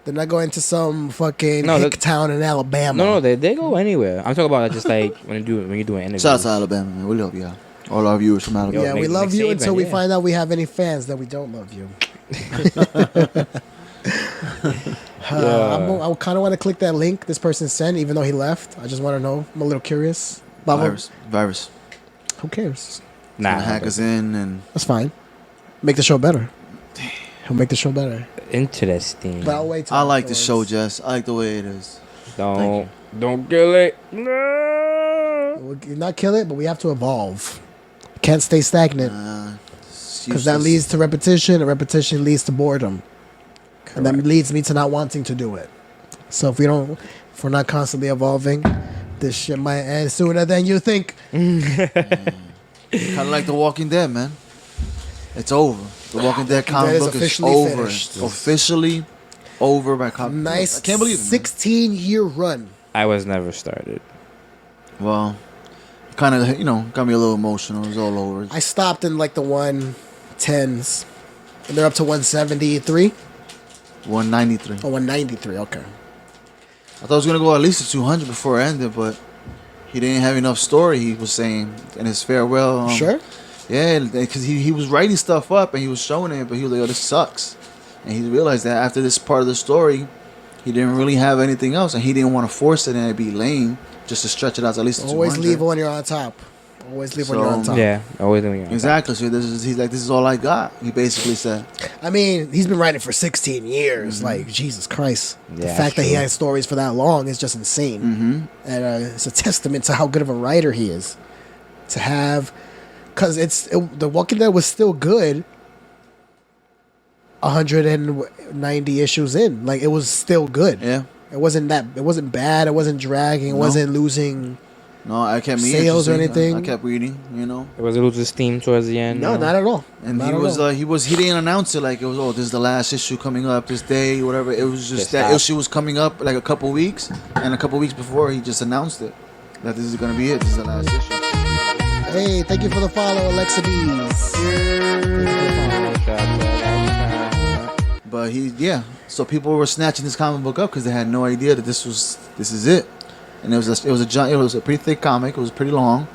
They're not going to some fucking
No,
hick town in Alabama.
No, they go anywhere. I'm talking about just like when you do an interview.
Shout out to Alabama, man. We love y'all. All our viewers from Alabama.
Yeah, we
Nick
love you
Saban,
until we
yeah.
find out we have any fans that we don't love you. I kind of want to click that link this person sent, even though he left. I just want to know. I'm a little curious. But
Virus.
who cares?
Nah,
Gonna hack us in and
That's fine. Make the show better. He'll make the show better.
interesting.
But I'll wait till
I like the
afterwards.
show, Jess. I like the way it is.
Don't kill it. No.
We'll not kill it, but we have to evolve. Can't stay stagnant. Because that leads to repetition, and repetition leads to boredom. And that leads me to not wanting to do it. So if we're not constantly evolving, this shit might end sooner than you think.
Kind of like The Walking Dead, man. It's over. The Walking Dead comic
Dead is
book is
officially
over.
finished.
Officially over by comic.
Nice,
I can't believe it.
16-year run.
I was never started.
Man. Well, kind of, got me a little emotional. It was all over.
I stopped in like the 110s. And they're up to 173?
193.
Oh, 193, okay.
I thought it was gonna go at least to 200 before it ended, but he didn't have enough story. He was saying in his farewell.
Sure?
Yeah, because he was writing stuff up and he was showing it, but he was like, "Oh, this sucks," and he realized that after this part of the story, he didn't really have anything else, and he didn't want to force it and it'd be lame just to stretch it out to at least to
Always
200.
leave when you're on top. Always leave when you're on
So,
top.
Yeah, always doing it.
Exactly. So he's like, "This is all I got." He basically said,
I mean, he's been writing for 16 years. Like, Jesus Christ. The
Yeah,
fact that he
true.
has stories for that long is just insane.
"Mm-hmm."
And it's a testament to how good of a writer he is. To have... Because The Walking Dead was still good 190 issues in. Like, it was still good.
Yeah.
It wasn't bad. It wasn't dragging. It
No.
wasn't losing...
No, I kept me
Sales or
interested.
anything?
I kept reading.
It was a little steam towards the end.
No, not at all.
And
Not
he
at
was
all.
he didn't announce it like it was, oh, this is the last issue coming up this day, whatever. It was just
Just
that
stop.
issue was coming up like a couple weeks, and a couple weeks before he just announced it that this is gonna be it. This is the last issue.
Hey, thank you for the follow, Alexa Bees.
But so people were snatching this comic book up because they had no idea that this is it, and it was a pretty thick comic. It was pretty long.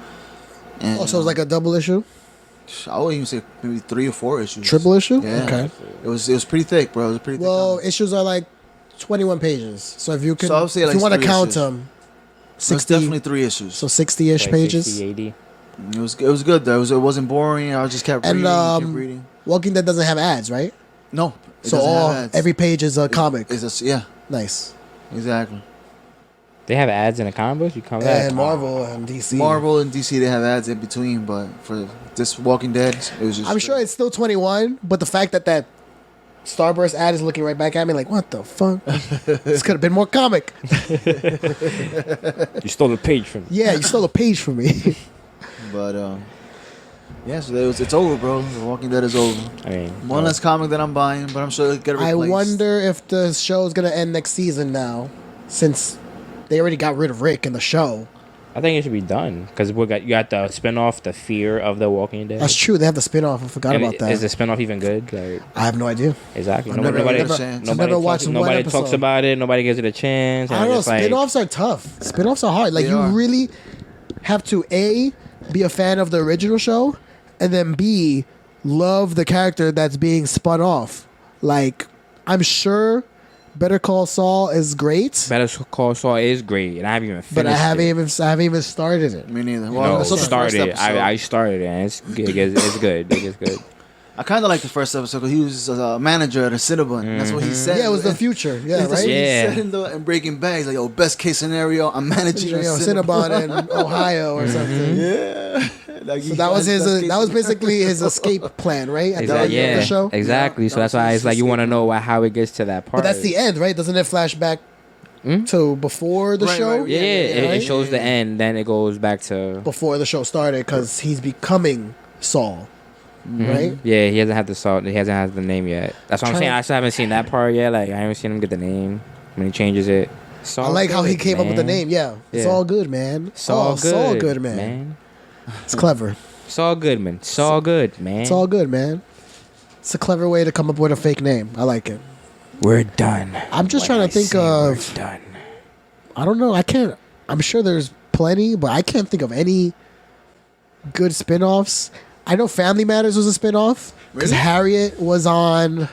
And,
Oh, so it was like a double issue?
I would even say maybe 3 or 4 issues.
Triple issue?
Yeah.
Okay.
It was pretty thick, bro. It was a pretty thick.
Well,
comic.
issues are like 21 pages. So if you can,
So I would say
if
like
you want to
3
count
issues.
them,
It's
60.
definitely 3 issues.
So 60-ish
Like
pages.
60, 80.
It was good though. It wasn't boring. I just kept
And
reading, kept reading.
Walking Dead doesn't have ads, right?
No, it
So
doesn't have
all
ads.
every page is a comic.
Yeah,
Nice.
exactly.
They have ads in the comic books. You come back.
And Marvel and DC.
Marvel and DC they have ads in between, but for this Walking Dead, it was just.
I'm sure it's still 21, but the fact that Starburst ad is looking right back at me like, what the fuck? This could have been more comic.
You stole a page from me.
Yeah, you stole a page from me.
But yeah, so it's over, bro. The Walking Dead is over.
I mean,
One less comic that I'm buying, but I'm sure it'll get replaced.
I wonder if the show's going to end next season now, since they already got rid of Rick in the show.
I think it should be done because you got the spinoff, The Fear of the Walking Dead.
That's true. They have the spin-off. I forgot about that.
Is the spinoff even good? Like,
I have no idea.
exactly.
I've never watched one
Nobody
episode.
talks about it. Nobody gives it a chance.
I don't know.
It's like-
Spin-offs are tough. Spin-offs are hard. Like,
They
you
are.
really have to, A, be a fan of the original show, and then B, love the character that's being spun off. Like, I'm sure Better Call Saul is great,
Better Call Saul is great, and I haven't even finished
but I haven't
it.
even started it.
Me neither.
No,
Well, I saw the first
started.
episode.
I started it, and it's good. It's good. It's good.
I kind of like the first episode because he was a manager at a Cinnabon. That's what he said.
Yeah, it was the future. Yeah,
That's what
right?
he
Yeah.
said in Breaking Bad. He's like, yo, best case scenario, I'm managing
You
a
know,
Cinnabon.
Cinnabon in Ohio or something.
Yeah. Like,
So that was that was basically his escape plan, right? At the end
Exactly.
of the show.
Exactly. So that's why it's like you want to know how it gets to that part.
But that's the end, right? Doesn't it flash back to before the
Right,
show?
right,
Yeah, it
right?
shows the end, then it goes back to.
Before the show started, because he's becoming Saul, right?
Yeah, he hasn't had the salt. He hasn't had the name yet. That's what I'm saying. I still haven't seen that part yet. Like I haven't seen him get the name when he changes it.
I like how he came up with the name. Yeah, it's
Yeah.
all good, man.
Saul Good.
Saul good, man. It's clever.
Saul Goodman. Saul Good, man.
It's all good, man. It's a clever way to come up with a fake name. I like it.
We're done.
I'm just
When
trying
I
to think
say
of.
We're done.
I don't know. I can't. I'm sure there's plenty, but I can't think of any good spin-offs. I know Family Matters was a spin-off because
Really?
Harriet was on.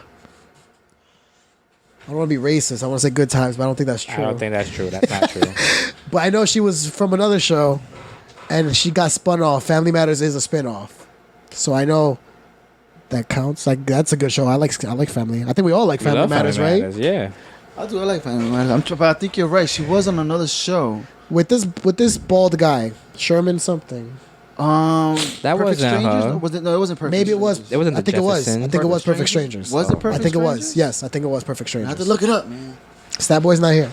I don't want to be racist. I want to say Good Times, but I don't think that's true.
I don't think that's true. That's not true.
But I know she was from another show, and she got spun off. Family Matters is a spin-off, so I know that counts. Like that's a good show. I like Family. I think we all like
We
Family
love
Matters,
Family
right?
Matters, yeah.
I do. I like Family Matters. But I think you're right. She was on another show.
With this bald guy, Sherman something.
That
Perfect
wasn't
Strangers?
her.
Was it? No, it wasn't Perfect.
Maybe it was.
Strangers.
It wasn't
I
the
think it was. I
Jeffersons.
think it was
Perfect
Perfect
Strangers?
Strangers.
Was it Perfect
I think it was.
Strangers?
Yes, I think it was Perfect
I
Strangers.
have to look it up, man.
Stat Boy's not here.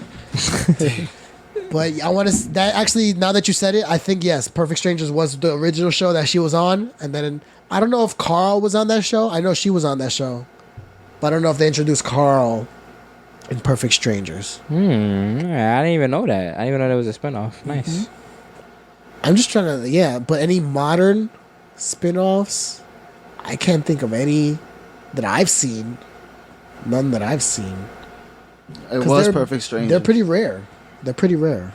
But I want to. That actually, now that you said it, I think yes, Perfect Strangers was the original show that she was on, and then I don't know if Carl was on that show. I know she was on that show, but I don't know if they introduced Carl in Perfect Strangers.
I didn't even know that. I didn't even know there was a spinoff. Nice.
I'm just trying to, yeah. But any modern spin-offs, I can't think of any that I've seen. None that I've seen.
It
'Cause
was
they're-
Perfect Strangers.
They're pretty rare. They're pretty rare.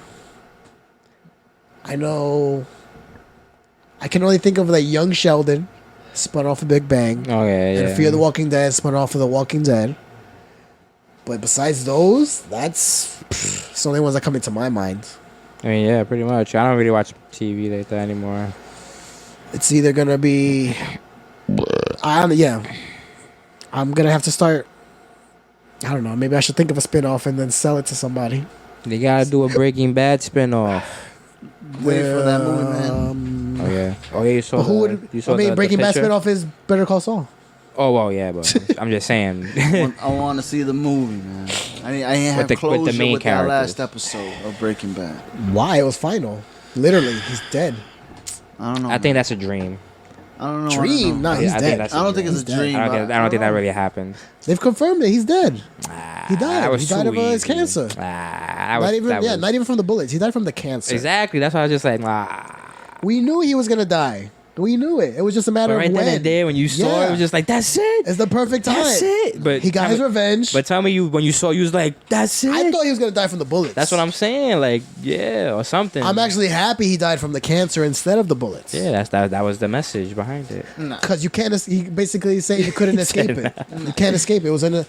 I know. I can only think of like Young Sheldon, spun off of Big Bang,
Oh yeah, yeah.
and Fear the Walking Dead, spun off of The Walking Dead. But besides those, it's the only ones that come into my mind.
I mean, yeah, pretty much. I don't really watch TV like that anymore.
It's either gonna be, yeah. I'm gonna have to start. I don't know. Maybe I should think of a spin-off and then sell it to somebody.
They gotta do a Breaking Bad spinoff.
Wait for that movie, man.
Oh yeah. Oh yeah. You saw.
But who
the-
would?
You saw
I mean,
the
Breaking Bad
picture?
spin-off is Better Call Saul.
Oh well, yeah, but I'm just saying.
I want to see the movie, man. I ain't have
With the
closure
main
with that last
characters.
episode of Breaking Bad.
Why? It was final. Literally, he's dead.
I don't know.
I think that's a dream.
I don't know.
Dream? Nah,
Yeah,
he's
I think
dead.
that's
I don't think
dream.
it's a
He's dead.
dream.
I don't think that really happened.
They've confirmed it. He's dead. He died.
That was
He died
too
of his
easy.
cancer.
That was,
Not even.
that
Yeah,
was-
not even from the bullets. He died from the cancer.
Exactly. That's why I was just like,
We knew he was gonna die. We knew it. It was just a matter
But right
of when.
then and there, when you saw it, it was just like, that's it.
It's the perfect time.
That's it. But
he got
tell
his
me-
revenge.
But tell me, when you saw, you was like, that's it.
I thought he was gonna die from the bullets.
That's what I'm saying. Like, yeah, or something.
I'm actually happy he died from the cancer instead of the bullets.
Yeah, that was the message behind it.
Because you can't. He basically said you couldn't escape it. You can't escape it. It was in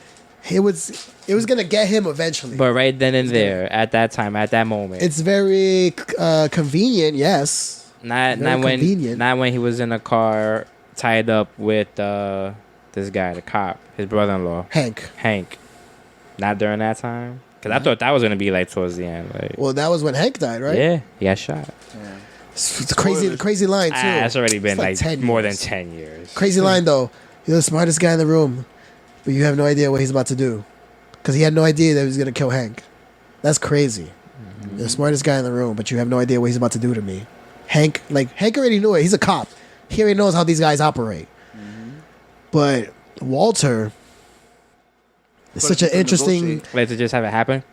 it was gonna get him eventually.
But right then and there, at that time, at that moment,
It's very convenient, yes.
not
very convenient.
not when he was in a car tied up with this guy, the cop, his brother-in-law, Hank. Not during that time, because I thought that was gonna be like towards the end. Like,
Well, that was when Hank died, right?
yeah, he got shot.
Yeah.
It's crazy line too.
It's already been like
10
more than
years.
10 years.
Crazy line though. You're the smartest guy in the room, but you have no idea what he's about to do, because he had no idea that he was gonna kill Hank. That's crazy. You're the smartest guy in the room, but you have no idea what he's about to do to me. Hank already knew it. He's a cop. He already knows how these guys operate. But Walter is such an interesting.
Like to just have it happen.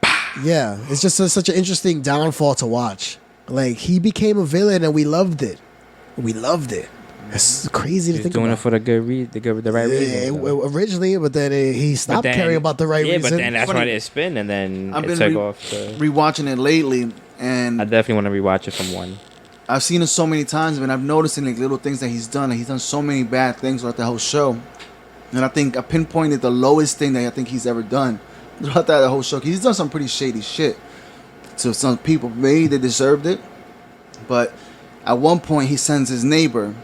Yeah, it's just such an interesting downfall to watch. Like, he became a villain and we loved it. We loved it. It's crazy to
He's
think
doing
about.
it for the right reason. So.
Originally, but then he stopped caring about the right reason.
Yeah, but then that's
Funny.
when it spin, and then
I've
it
been
took off.
rewatching it lately, and
I definitely want to rewatch it from one.
I've seen it so many times, and I've noticed in like little things that he's done. Like, he's done so many bad things throughout the whole show, and I think I pinpointed the lowest thing that I think he's ever done throughout the whole show. He's done some pretty shady shit to some people. Maybe they deserved it, but at one point he sends his neighbor,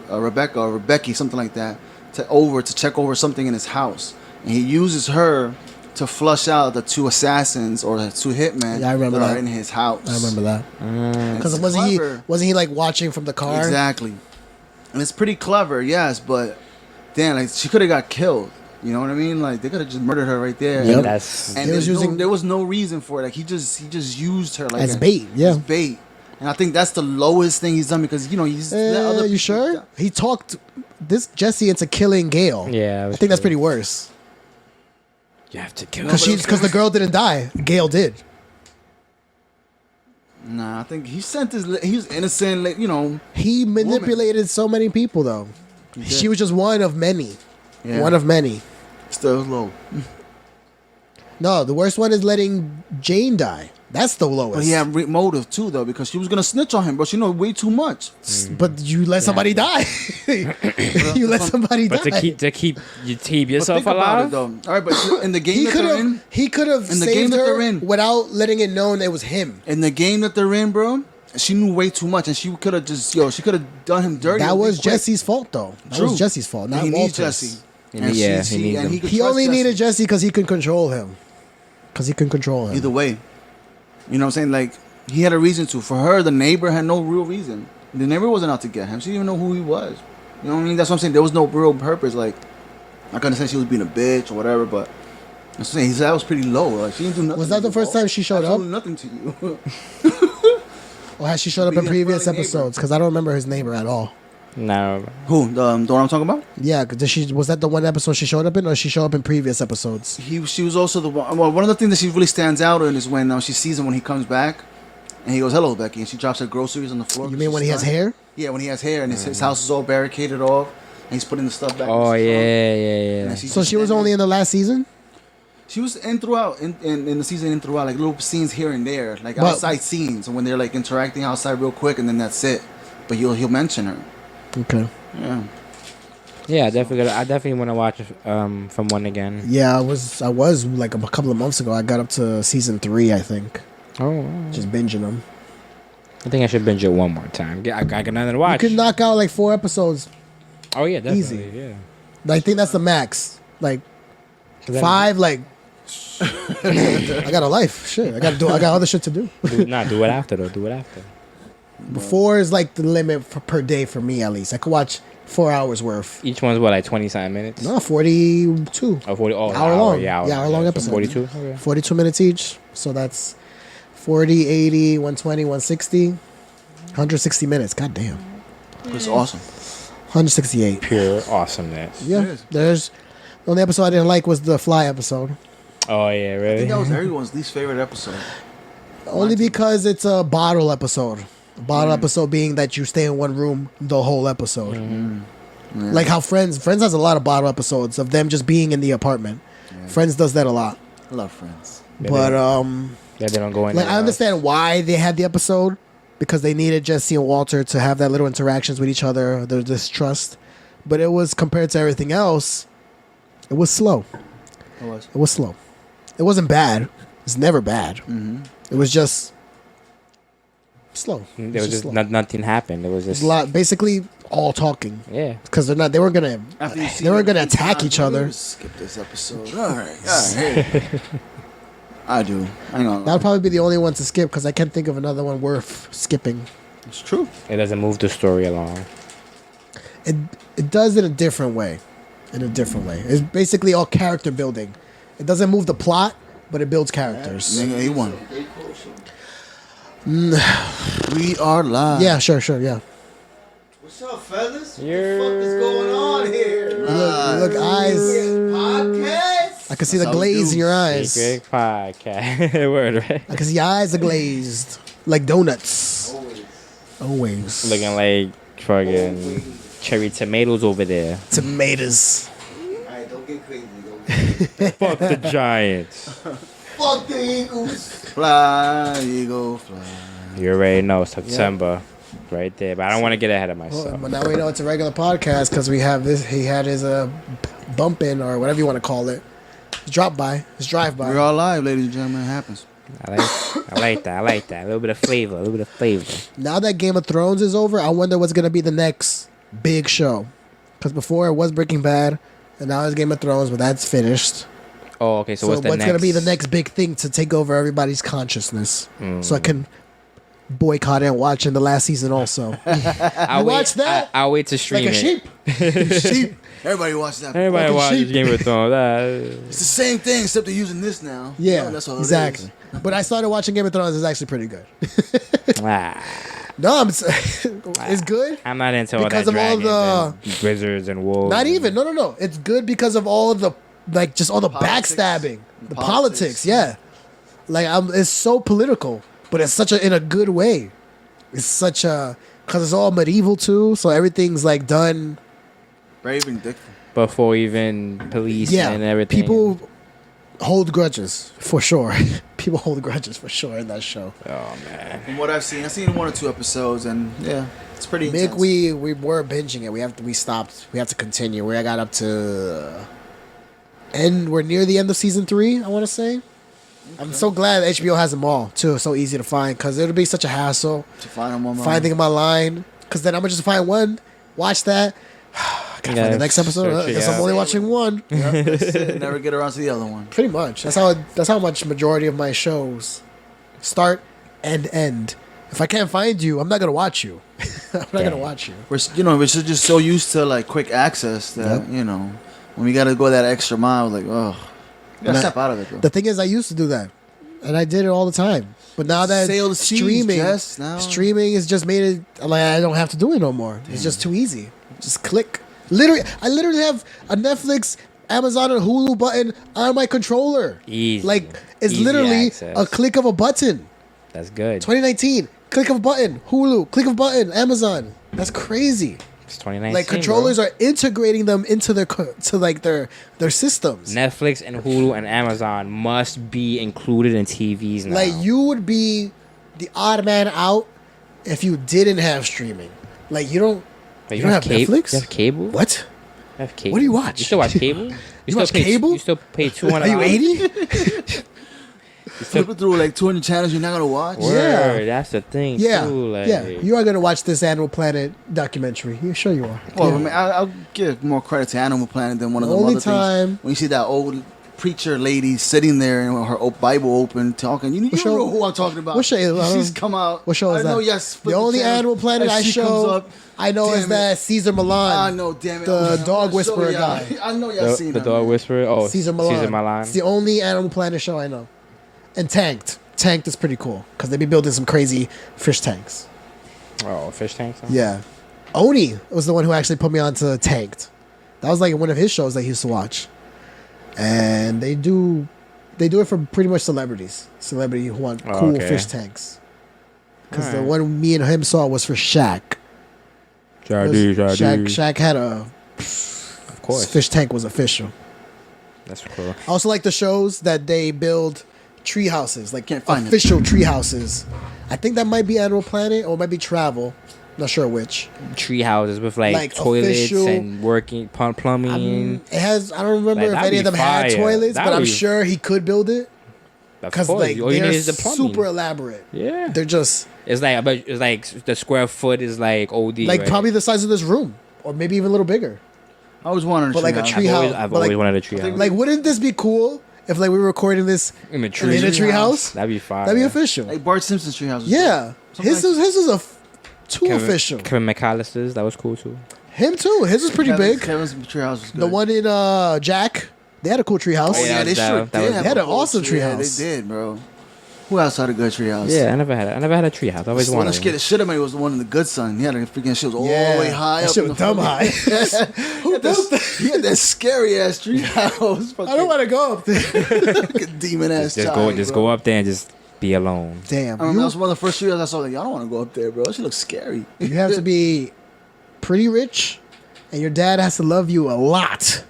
Rebecca or Rebecca, something like that, to check over something in his house, and he uses her to flush out the two assassins or the two hitmen
Yeah, I remember
that are
that.
in his house.
I remember that.
And
Because
it's
wasn't
clever.
he like watching from the car?
Exactly. And it's pretty clever, yes, but damn, like, she could have got killed. You know what I mean? Like, they could have just murdered her right there.
Yep.
And,
That's
and
He was using-
there was no reason for it. Like, he just used her like
As bait, yeah.
as bait. And I think that's the lowest thing he's done, because he's let other
You
people
sure?
down.
He talked this Jesse into killing Gail.
yeah.
I think that's pretty worse.
You have to kill.
Because the girl didn't die. Gail did.
Nah, I think he was innocent. Like,
He manipulated so many people though.
did.
She was just one of many.
Yeah.
One of many.
Still low.
No, the worst one is letting Jane die. That's the lowest.
But he had motive too, though, because she was gonna snitch on him, but she know way too much.
But you let somebody die. You let somebody
But
die.
to keep
But
yourself
think about it,
alive.
though. All right, but in the game that they're in,
He could have
In the game
saved
that
her
they're in.
without letting it known it was him.
in the game that they're in, bro, she knew way too much, and she could have she could have done him dirty.
That
real
was
quick.
Jesse's fault though. That
True.
was Jesse's fault, not
he needs
Walter's.
Jesse.
Yeah,
And
he
she's-
needs
and
him.
he could
He
trust
only
Jesse.
needed Jesse because he could control him. Because he could control him.
Either way, you know what I'm saying? Like, he had a reason to. For her, the neighbor had no real reason. The neighbor wasn't out to get him. She didn't even know who he was. You know what I mean? That's what I'm saying. There was no real purpose. Like, I can understand she was being a bitch or whatever, but I'm saying that was pretty low. Like, she didn't do nothing.
Was that
to
the
you,
first
bro.
time she showed up?
Absolutely nothing to you.
Or has she showed up in
Being a
previous
friendly neighbor.
episodes? Because I don't remember his neighbor at all.
No.
Who? The one I'm talking about?
Yeah, was that the one episode she showed up in, or she showed up in previous episodes?
She was also the one. Well, one of the things that she really stands out in is when she sees him when he comes back, and he goes, "Hello, Becky," and she drops her groceries on the floor.
You mean when he has hair?
Yeah, when he has hair, and his house is all barricaded off, and he's putting the stuff back.
Oh
in his trunk.
yeah.
And
So she was only in the last season?
She was in the season in throughout, like little scenes here and there, like
Well-
outside scenes, when they're like interacting outside real quick, and then that's it. But he'll mention her.
Okay.
Yeah.
Yeah, I definitely want to watch it from one again.
Yeah, I was like a couple of months ago. I got up to season 3, I think.
Oh,
Just binging them.
I think I should binge it one more time. I got nothing to
You
watch.
could knock out like 4 episodes.
Oh yeah, definitely.
easy.
Yeah.
I think that's the max. Like 5, like I got a life. Shit, I got other shit to do.
Do it after though. Do it after.
4 is like the limit per day for me, at least. I could watch 4 hours worth.
Each one's what, like 20-something minutes?
No, 42.
Oh, 40. Oh,
Hour long.
Yeah,
Yeah, hour long
so
episode.
42. Okay.
42 minutes each. So that's 40, 80, 120, 160. 160 minutes. God damn.
It's awesome.
168.
Pure awesomeness.
Yeah.
It is.
There's the only episode I didn't like was the fly episode.
Oh yeah,
I
really.
think that was everyone's least favorite episode.
Only because it's a bottle episode. A bottle episode being that you stay in one room the whole episode.
Yeah.
Like how Friends has a lot of bottle episodes of them just being in the apartment.
Yeah.
Friends does that a lot.
I love Friends.
Yeah,
But
Yeah, they don't go in.
like I understand why they had the episode, because they needed Jesse and Walter to have that little interactions with each other, the distrust. But it was, compared to everything else, it was slow. It was slow. It wasn't bad. It's never bad.
Mm-hmm.
It was just slow.
There was just
slow.
nothing happened. It was
It was
just
a lot, basically all talking.
yeah.
Because they weren't gonna
After you see
they weren't
it
gonna
8
attack
times,
each
maybe
other.
we'll skip this episode. All right. I do. Hang on.
That would probably be the only one to skip because I can't think of another one worth skipping.
It's true.
It doesn't move the story along.
It does in a different way. It's basically all character building. It doesn't move the plot, but it builds characters.
Nigga, he won. We are live.
Yeah, sure, yeah.
What's up, fellas? What
Yeah.
the fuck is going on here?
You look eyes.
Podcast?
I can see
That's
the
how we
glaze
do.
in your eyes.
Secret podcast. Word, right?
I can see your eyes are glazed like donuts. Always.
Looking like fucking cherry tomatoes over there.
Tomatoes.
Alright, don't get crazy. Don't get
Fuck the Giants.
Fuck the Eagles.
Fly, eagle, fly.
You already know September, right there. But I don't want to get ahead of
Well,
myself.
but now we know it's a regular podcast because we have this. He had his bump in or whatever you want to call it. His drop by, his drive by.
We're all live, ladies and gentlemen. It happens.
I like that. A little bit of flavor.
Now that Game of Thrones is over, I wonder what's gonna be the next big show. Because before it was Breaking Bad, and now it's Game of Thrones, but that's finished.
Oh, okay. So,
So
what's the
what's
next?
gonna be the next big thing to take over everybody's consciousness? So I can boycott it and watch in the last season also.
I'll wait,
watch that?
I'll wait to stream
Like a
it.
sheep.
Sheep. Everybody watches that.
Everybody
Fucking
watches
sheep.
Game of Thrones.
It's the same thing, except they're using this now.
Yeah,
No, that's all
exactly.
It
But I started watching Game of Thrones. It's actually pretty good.
Ah,
No, it's good.
I'm not into all that
Because of all
dragons and wizards and wolves.
Not even. No. It's good because of all the just all the
Politics.
backstabbing, the
Politics.
politics. Yeah, like it's so political, but it's such in a good way. It's such a because it's all medieval too, so everything's like done.
Very vindictive.
Before even police
Yeah,
and everything.
people hold grudges for sure. People hold grudges for sure in that show.
Oh man.
From what I've seen 1 or 2 episodes, and yeah, it's pretty
Mick,
intense.
we were binging it. We stopped. We have to continue. We got up to we're near the end of season 3. I want to say. I'm so glad HBO has them all too. So easy to find because it'll be such a hassle
to find them online.
finding them online. Because then I'm gonna just find one, watch that. Gotta find the next episode.
search
I
it
guess I'm
out.
only watching one.
Yep, that's it. Never get around to the other one.
Pretty much. That's how much majority of my shows start and end. If I can't find you, I'm not gonna watch you. I'm not gonna watch you.
We're just so used to like quick access that
Yep.
When we gotta go that extra mile, like you gotta
And
step out of it, bro.
The thing is, I used to do that, and I did it all the time. But now that
Sail the seas, Jess, now.
streaming has just made it like I don't have to do it no more. It's just too easy. Just click. I literally have a Netflix, Amazon, and Hulu button on my controller.
Easy.
Like it's
Easy
literally
access.
a click of a button.
That's good.
2019, click of a button. Hulu, click of a button. Amazon. That's crazy.
It's 2019.
Like controllers
bro.
are integrating them into their systems.
Netflix and Hulu and Amazon must be included in TVs now.
Like you would be the odd man out if you didn't have streaming. Like you don't.
But
you don't have Netflix?
You have cable?
What?
You have cable?
What do you watch?
You still watch cable? You still
watch
pay,
cable?
You still pay $200.
Are you 80?
Flipping through like 200 channels you're not gonna watch.
Word,
Yeah.
that's the thing.
Yeah,
too. Like,
yeah. You are gonna watch this Animal Planet documentary. Yeah, sure you are.
Well,
Yeah.
I mean, I'll give more credit to Animal Planet than one of the
Only
other
time-
things. When you see that old preacher lady sitting there and her Bible open talking, you
show-
know who I'm talking about.
what show is- I don't-
She's come out.
What show is
I
that?
know, yes.
The only Animal Planet I show I know is
Damn
that
it.
Caesar Milan.
I know, damn it.
The
I'm
dog
gonna
whisperer
show y'all.
guy.
I know y'all seen
the
him,
dog
man.
whisperer. Oh,
Caesar Milan.
Caesar Milan.
It's the only Animal Planet show I know. And Tanked. Tanked is pretty cool because they be building some crazy fish tanks.
Oh, fish tanks. Huh?
Yeah. Oni was the one who actually put me onto Tanked. That was like one of his shows that he used to watch. And they do it for pretty much celebrities. Celebrity who want
Oh,
cool
okay.
fish tanks. Because the
Alright.
one me and him saw was for Shaq. Shaq had a
Of course.
fish tank was official.
That's cool.
I also like the shows that they build tree houses, like
Can't find it.
official tree houses. I think that might be Animal Planet or it might be Travel. Not sure which.
Tree houses with like toilets
official-
and working plumbing.
It has. I don't remember
Like,
if
that'd
any of
be
them had
fire.
toilets,
That'd
but I'm
be-
sure he could build it
Of
because
course,
like
all you
they're
need is the plumbing.
super elaborate.
Yeah,
They're just
it's like I bet it's like the square foot is like OD.
like
right?
probably the size of this room, or maybe even a little bigger.
I always wanted
But like a
treehouse.
tree house.
I've
but
always
like,
wanted a tree house.
like, wouldn't this be cool if like we were recording this
in a
in
tree.
a tree house?
That'd be fire.
That'd be official.
Like Bart Simpson's treehouse.
Yeah, his was too
Kevin,
official.
Kevin McAllister's, that was cool too.
Him too. His was pretty big.
Kevin's treehouse was good.
The one in Jack, they had a cool tree house.
Oh, yeah, they sure
that
did.
was-
have
They had
a
an
whole
awesome
tree- yeah,
treehouse.
They did, bro. Who else had a good treehouse?
Yeah, I never had a tree house. I always
The one that
wanted.
scared the shit out of me was the one in the Good Son. He had a freaking shit was all
Yeah,
the way high
that
up.
shit
in
was
the
dumb
fucking-
high.
Who built that? He had that scary ass treehouse.
I don't want to go up there.
Fucking demon ass.
Just go up there and just be alone.
Damn,
I remember that was one of the first treehouse I saw. Like, I don't want to go up there, bro. That shit looks scary.
you have to be pretty rich, and your dad has to love you a lot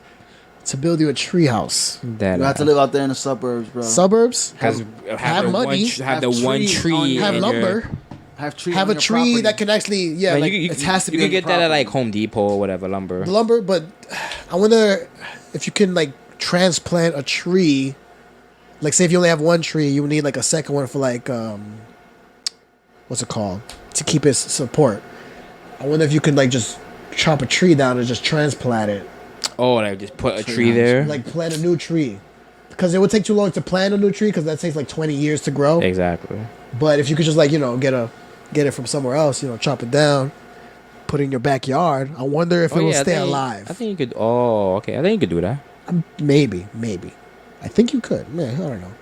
to build you a tree house.
That
You have to live out there in the suburbs, bro.
Suburbs
have
have
the
money,
have the
have
one
trees
tree.
on your-
have
in your-
lumber,
have trees
have
on
a
your
tree
property.
that can actually
Like,
it has to be
You
on
can
your
get that at
property.
like Home Depot or whatever lumber.
lumber. But I wonder if you can like transplant a tree. Like, say if you only have one tree, you would need like a second one for like what's it called, to keep its support. I wonder if you could like just chop a tree down and just transplant it,
Oh, like just put a tree
house.
there.
like plant a new tree, because it would take too long to plant a new tree because that takes like 20 years to grow.
Exactly.
But if you could just like get it from somewhere else, chop it down, put it in your backyard. I wonder if it will
yeah,
stay
I
alive.
think you could. Oh, okay. I think you could do that.
Maybe. I think you could. Man, I don't know.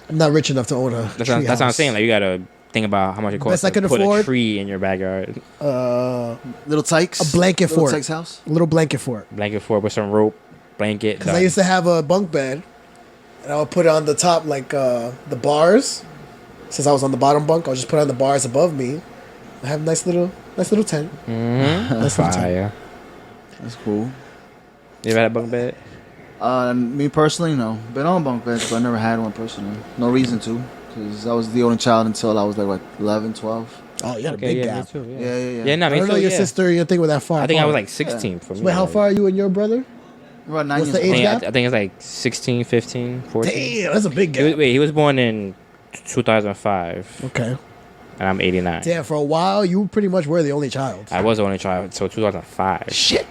I'm not rich enough to own a
That's
tree
what I'm
house.
saying. Like you gotta think about how much it costs
Best I
to
could
put
afford?
a tree in your backyard.
Little Tykes.
A blanket
Little
fort.
Tykes house.
A little blanket fort.
Blanket fort with some rope, blanket.
Because I used to have a bunk bed, and I would put it on the top, like the bars. Since I was on the bottom bunk, I'll just put it on the bars above me. I have a nice little tent.
Mm-hmm.
Nice little tent.
Fire.
That's cool.
You ever had a bunk bed?
Me personally, no. Been on bunk beds, but I never had one personally. No reason to, because I was the only child until I was like what, 11, 12.
Oh, you had a
Okay,
big
yeah,
gap.
me too.
Yeah,
Yeah,
yeah, yeah.
yeah. No,
I
me
don't know
too,
your
yeah.
sister. You think we're that far.
I think I was
apart.
like 16 for me.
Wait, how
like-
far are you and your brother?
About 9
What's
years
the
old.
age gap?
I think it's like 16, 15, 14.
Damn, that's a big gap.
He was born in 2005,
Okay.
and I'm 89.
Damn, for a while, you pretty much were the only child.
I was the only child until 2005.
Shit.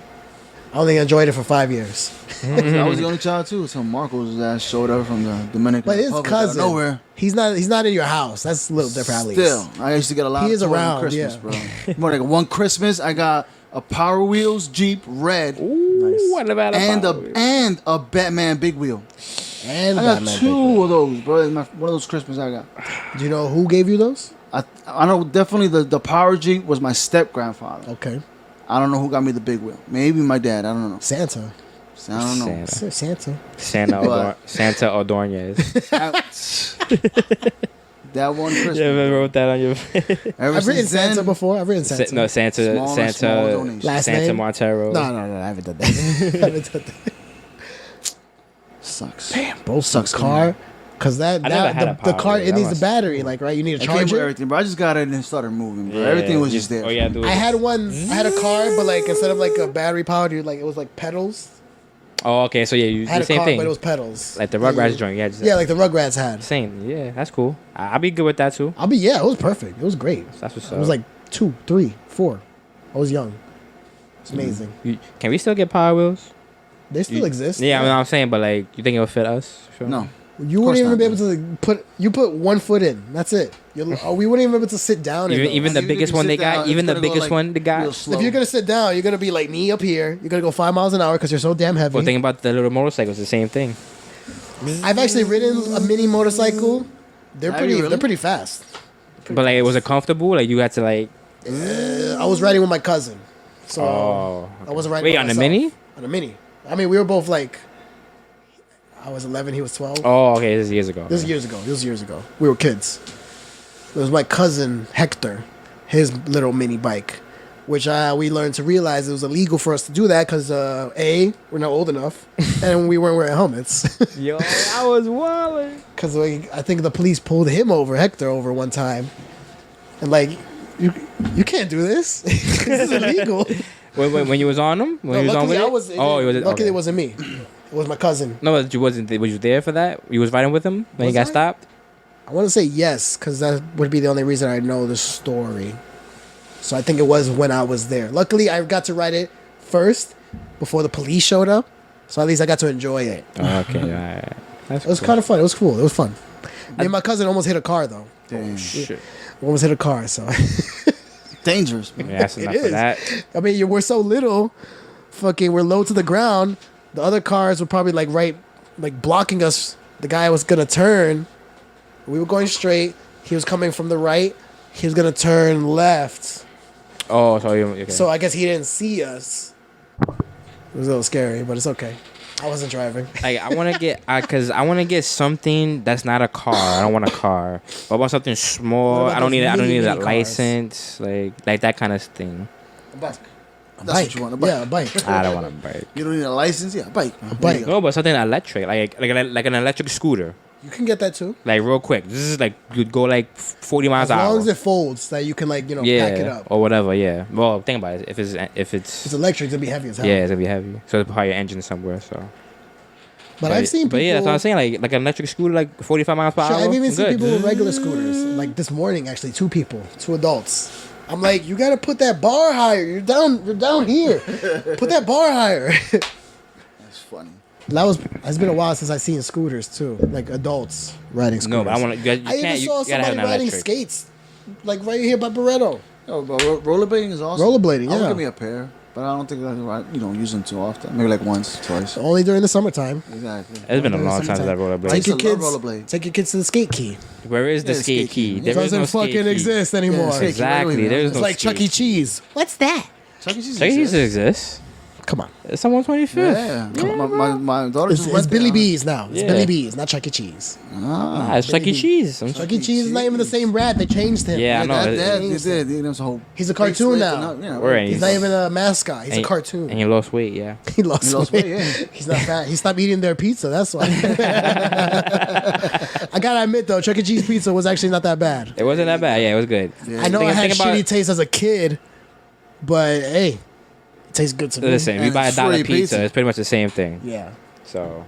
I only enjoyed it for 5 years.
I was the only child too. So Marco's ass showed up from the Dominican
But his
Republic out of
cousin,
nowhere.
he's not in your house. That's a little different, at least.
Still, I used to get a lot
He
of
is
toys on
around,
Christmas,
yeah.
bro. More like one Christmas, I got a Power Wheels Jeep red
Ooh, what about
and a Batman big wheel.
And
I got
Batman
two
Big
of those, bro. One of those Christmas I got.
Wheel. Do you know who gave you those?
I know definitely the Power Jeep was my step grandfather.
Okay.
I don't know who got me the big wheel. Maybe my dad. I don't know.
Santa.
I don't know.
Santa.
Santa.
But-
Santa Ordonez.
That one Christmas.
You ever wrote that on your
Ever
I've written
since then,
Santa before. I've written Santa.
No, Santa.
Small
Santa.
donations.
Last
Santa
name?
Montero.
No, I haven't done that. I haven't done that.
Sucks.
Both
Sucks
sucks car. Because
I never had a
the
Power
car,
Wheel.
it
That
needs the
must-
battery, like, right? You need a
It came with
charger.
everything, bro. I just got it and it started moving, bro.
Yeah,
Everything was just there.
All you gotta do is
I had one. I had a car, but like instead of like a battery powered, it was like pedals.
Oh, okay. So yeah, you
I had
the
a
same
car,
thing.
but it was pedals.
Like the
Yeah,
Rugrats
you-
joint. Yeah, just
Yeah, like the Rugrats had.
same. Yeah, that's cool. I'll be good with that too.
It was perfect. It was great.
That's what's up.
It was like 2, 3, 4. I was young. It's amazing.
Can we still get Power Wheels?
They still exist.
Yeah, I mean, I'm saying, but like, you think it'll fit us? Sure.
No.
You wouldn't even be able to put one foot in. That's it. We wouldn't even be able to sit down. in those.
Even the
Even if
biggest
you
one
sit
they
down,
got.
it's
Even the
gonna go,
biggest
like,
one they got.
real slow.
If you're gonna sit down, you're gonna be like knee up here. You're gonna go 5 miles an hour because you're so damn heavy.
Well, think about the little motorcycles. The same thing.
I've actually ridden a mini motorcycle. They're
Have you really?
they're pretty fast.
But like, was it comfortable? Like, you had to like.
I was riding with my cousin, so
Oh.
I wasn't riding.
Wait,
by
on the
myself.
mini?
On a mini. I mean, we were both like. I was 11. He was 12.
Oh, okay. This is years ago.
This was years ago. We were kids. It was my cousin Hector, his little mini bike, which we learned to realize it was illegal for us to do that because we're not old enough, and we weren't wearing helmets.
Yo, I was wilding.
Because I think the police pulled Hector over one time, and like You can't do this. This is illegal.
Wait, when you was on them? When
No,
you was on
luckily,
with
I
it?
was.
Luckily
Luckily, it wasn't me. It was my cousin.
No, but you wasn't. Was you there for that? You was riding with him when he
Was
got
I?
stopped?
I want to say yes, because that would be the only reason I know the story. So I think it was when I was there. Luckily, I got to ride it first before the police showed up. So at least I got to enjoy it.
Oh, okay, all right. That's
It was
cool.
kind of fun. It was cool. It was fun. Me and my cousin almost hit a car, though.
Damn.
Shit.
Almost hit a car, so...
Dangerous, man.
Yeah, that's
It
enough
is.
of that.
I mean, we're so little. Fucking, we're low to the ground. The other cars were probably like blocking us. The guy was gonna turn. We were going straight. He was coming from the right. He was gonna turn left.
Oh, so you okay.
So I guess he didn't see us. It was a little scary, but it's okay. I wasn't driving.
like I want to get, cause I want to get something that's not a car. I don't want a car. But I want something small.
What about
I don't
those
need. I don't need
mini
a
cars?
license. Like that kind of thing.
A bike.
That's what you want, a bike.
Yeah, a bike.
I don't want a bike.
You don't need a license? Yeah, a bike. Man.
A bike.
There you go.
No, but something electric, like an electric scooter,
You can get that too.
like real quick. This is like you'd go like 40 miles
As
an hour.
long as it folds, that you can pack it up.
or whatever. Yeah. Well, think about it. If
It's
it's
electric, it'll be heavy as hell.
yeah, it's gonna be heavy. So it's probably your engine somewhere. So.
But I've seen people.
But yeah, that's what I'm saying. Like an electric scooter, like 45 miles per
Shit,
hour.
I've even seen
good.
people with regular scooters. Like this morning, actually, two adults. I'm like, you gotta put that bar higher. You're down here. Put that bar higher.
That's funny.
It's been a while since I've seen scooters too, like adults riding scooters.
No, but I want to. You
I even
can't.
saw
You gotta have
somebody
an
riding
electric.
skates, like right here by Barretto.
Oh, but rollerblading is awesome.
Rollerblading,
I would
yeah.
give me a pair, but I don't think I use them too often. Maybe like once, twice.
Only during the summertime.
Exactly.
It's been a
During
long
the
time since I
summertime.
rolled a
Take
blade.
your
used to
kids.
love rollerblade.
Take your kids to the skate key.
Where is the
Yeah,
skate
skate key.
key?
It
There is
Doesn't
no skate
fucking
key.
exist anymore.
Yeah, skate key.
Exactly.
Really,
There's
It's
no
like
skate
Chuck E.
key.
Cheese. What's that?
Chuck E. Cheese
Chuck E. Cheese
exists.
exists.
Come on.
It's on 125th.
Yeah. My daughter
It's
just went
Billy
there.
B's now. It's
Yeah.
Billy B's, not Chuck E. Cheese.
Nah, it's Chuck E.
Billy
Cheese.
Chuck E. Cheese is not even the same rat. They changed him.
Yeah, I know.
That
It-
did. There was a whole
He's a cartoon
facelift
now.
and, you know,
Where
He's not even a mascot. He's a
And
cartoon.
he lost weight. Yeah.
He lost
He lost
weight.
weight, yeah.
He's not fat. He stopped eating their pizza. That's why. I gotta admit though, Chuck E. Cheese pizza was actually not that bad.
It wasn't that bad. Yeah, it was good.
Yeah.
I know I had
Think about
shitty
it.
taste as a kid, but hey, it tastes good to me.
Listen, if you
And
buy a
it's
dollar
free
pizza,
pizza.
it's pretty much the same thing.
Yeah.
So,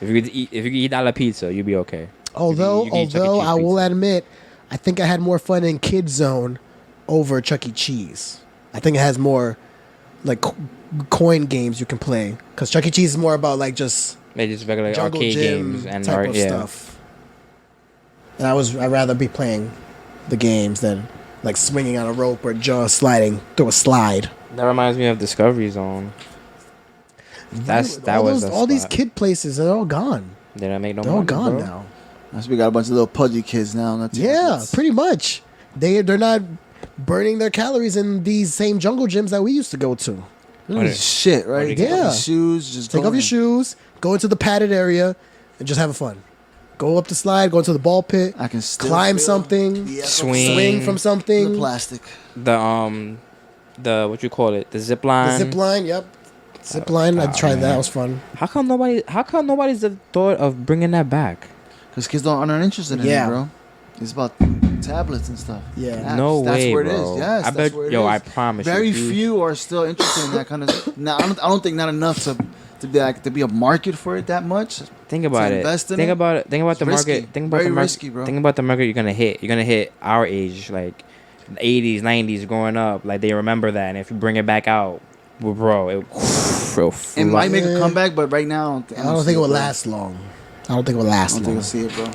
if you could eat dollar pizza, you'll be okay.
Although
You can eat Chuck E.
although
Cheese
I will
pizza.
admit, I think I had more fun in Kid Zone over Chuck E. Cheese. I think it has more like coin games you can play because Chuck E. Cheese is more about like just
They just regular
jungle
arcade
gym
games and
type of
yeah.
stuff. And I'd rather be playing the games than like swinging on a rope or just sliding through a slide.
That reminds me of Discovery Zone.
All these kid places, they're all gone.
They don't make no
They're all
money,
gone
bro.
now.
We got a bunch of little pudgy kids now. That's
Yeah, pretty much. They're not burning their calories in these same jungle gyms that we used to go to.
Shit, right?
Yeah.
Take off your shoes. Just
Take
go
off your
in.
shoes, go into the padded area, and just have fun. Go up the slide, go into the ball pit,
I can still
climb
feel
something,
the
Swing.
swing from
The
something.
plastic.
The what you call it? The zip line.
The zip line, yep. Zip line, I tried that. It was fun.
How come nobody's thought of bringing that back?
Because kids aren't interested in
Yeah.
it, bro. It's about tablets and stuff.
Yeah.
Apps.
No
That's
way,
where it
bro.
is. Yes,
I
that's
bet.
where it
Yo,
is.
I promise you.
Very
dude.
few are still interested in that kind of. Now, I don't think not enough to be a market for it that much.
Think about it.
invest in
Think
it,
about it. Think about
it's
the
risky.
market. Think about
Very
the market.
risky, bro.
Think about the market you're gonna hit. You're gonna hit our age, like 80s, 90s, growing up. Like they remember that, and if you bring it back out, well, bro,
It might make a
Yeah.
comeback, but right now,
I don't think it would last long. I don't think it would
I
last
don't think
long.
you'll see it, bro.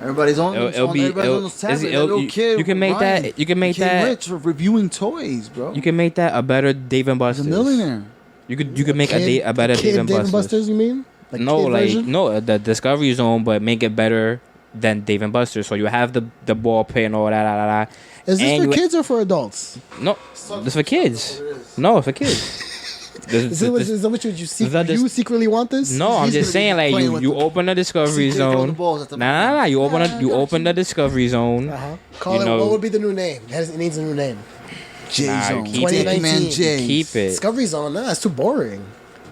Everybody's on. Everybody's on those tablets.
you
That little kid.
can make
Ryan,
that. You can make
became
that.
rich for reviewing toys, bro.
You can make that a better Dave and
He's
Buster's.
a millionaire.
You could make a better
kid
Dave and Buster's.
You mean? Like
No,
kid
like
version?
no, the Discovery Zone, but make it better than Dave and Buster's. So you have the ball pit and all that.
Is this
and
for
you-
kids or for adults?
No, this for kids. No, it's for kids.
Is that what you
the-
secretly want this?
No, I'm
He's
just
gonna
saying,
be
like
playing
you,
with
you
the-
open the Discovery
See, they throw the
Zone.
balls at the-
Nah. You open the Discovery Zone.
Uh-huh. Call
You
it.
know-
What would be the new name? It needs a new name.
J
Nah,
Zone.
keep
it.
Man
2019.
J.
Keep it.
Discovery Zone. No, that's too boring.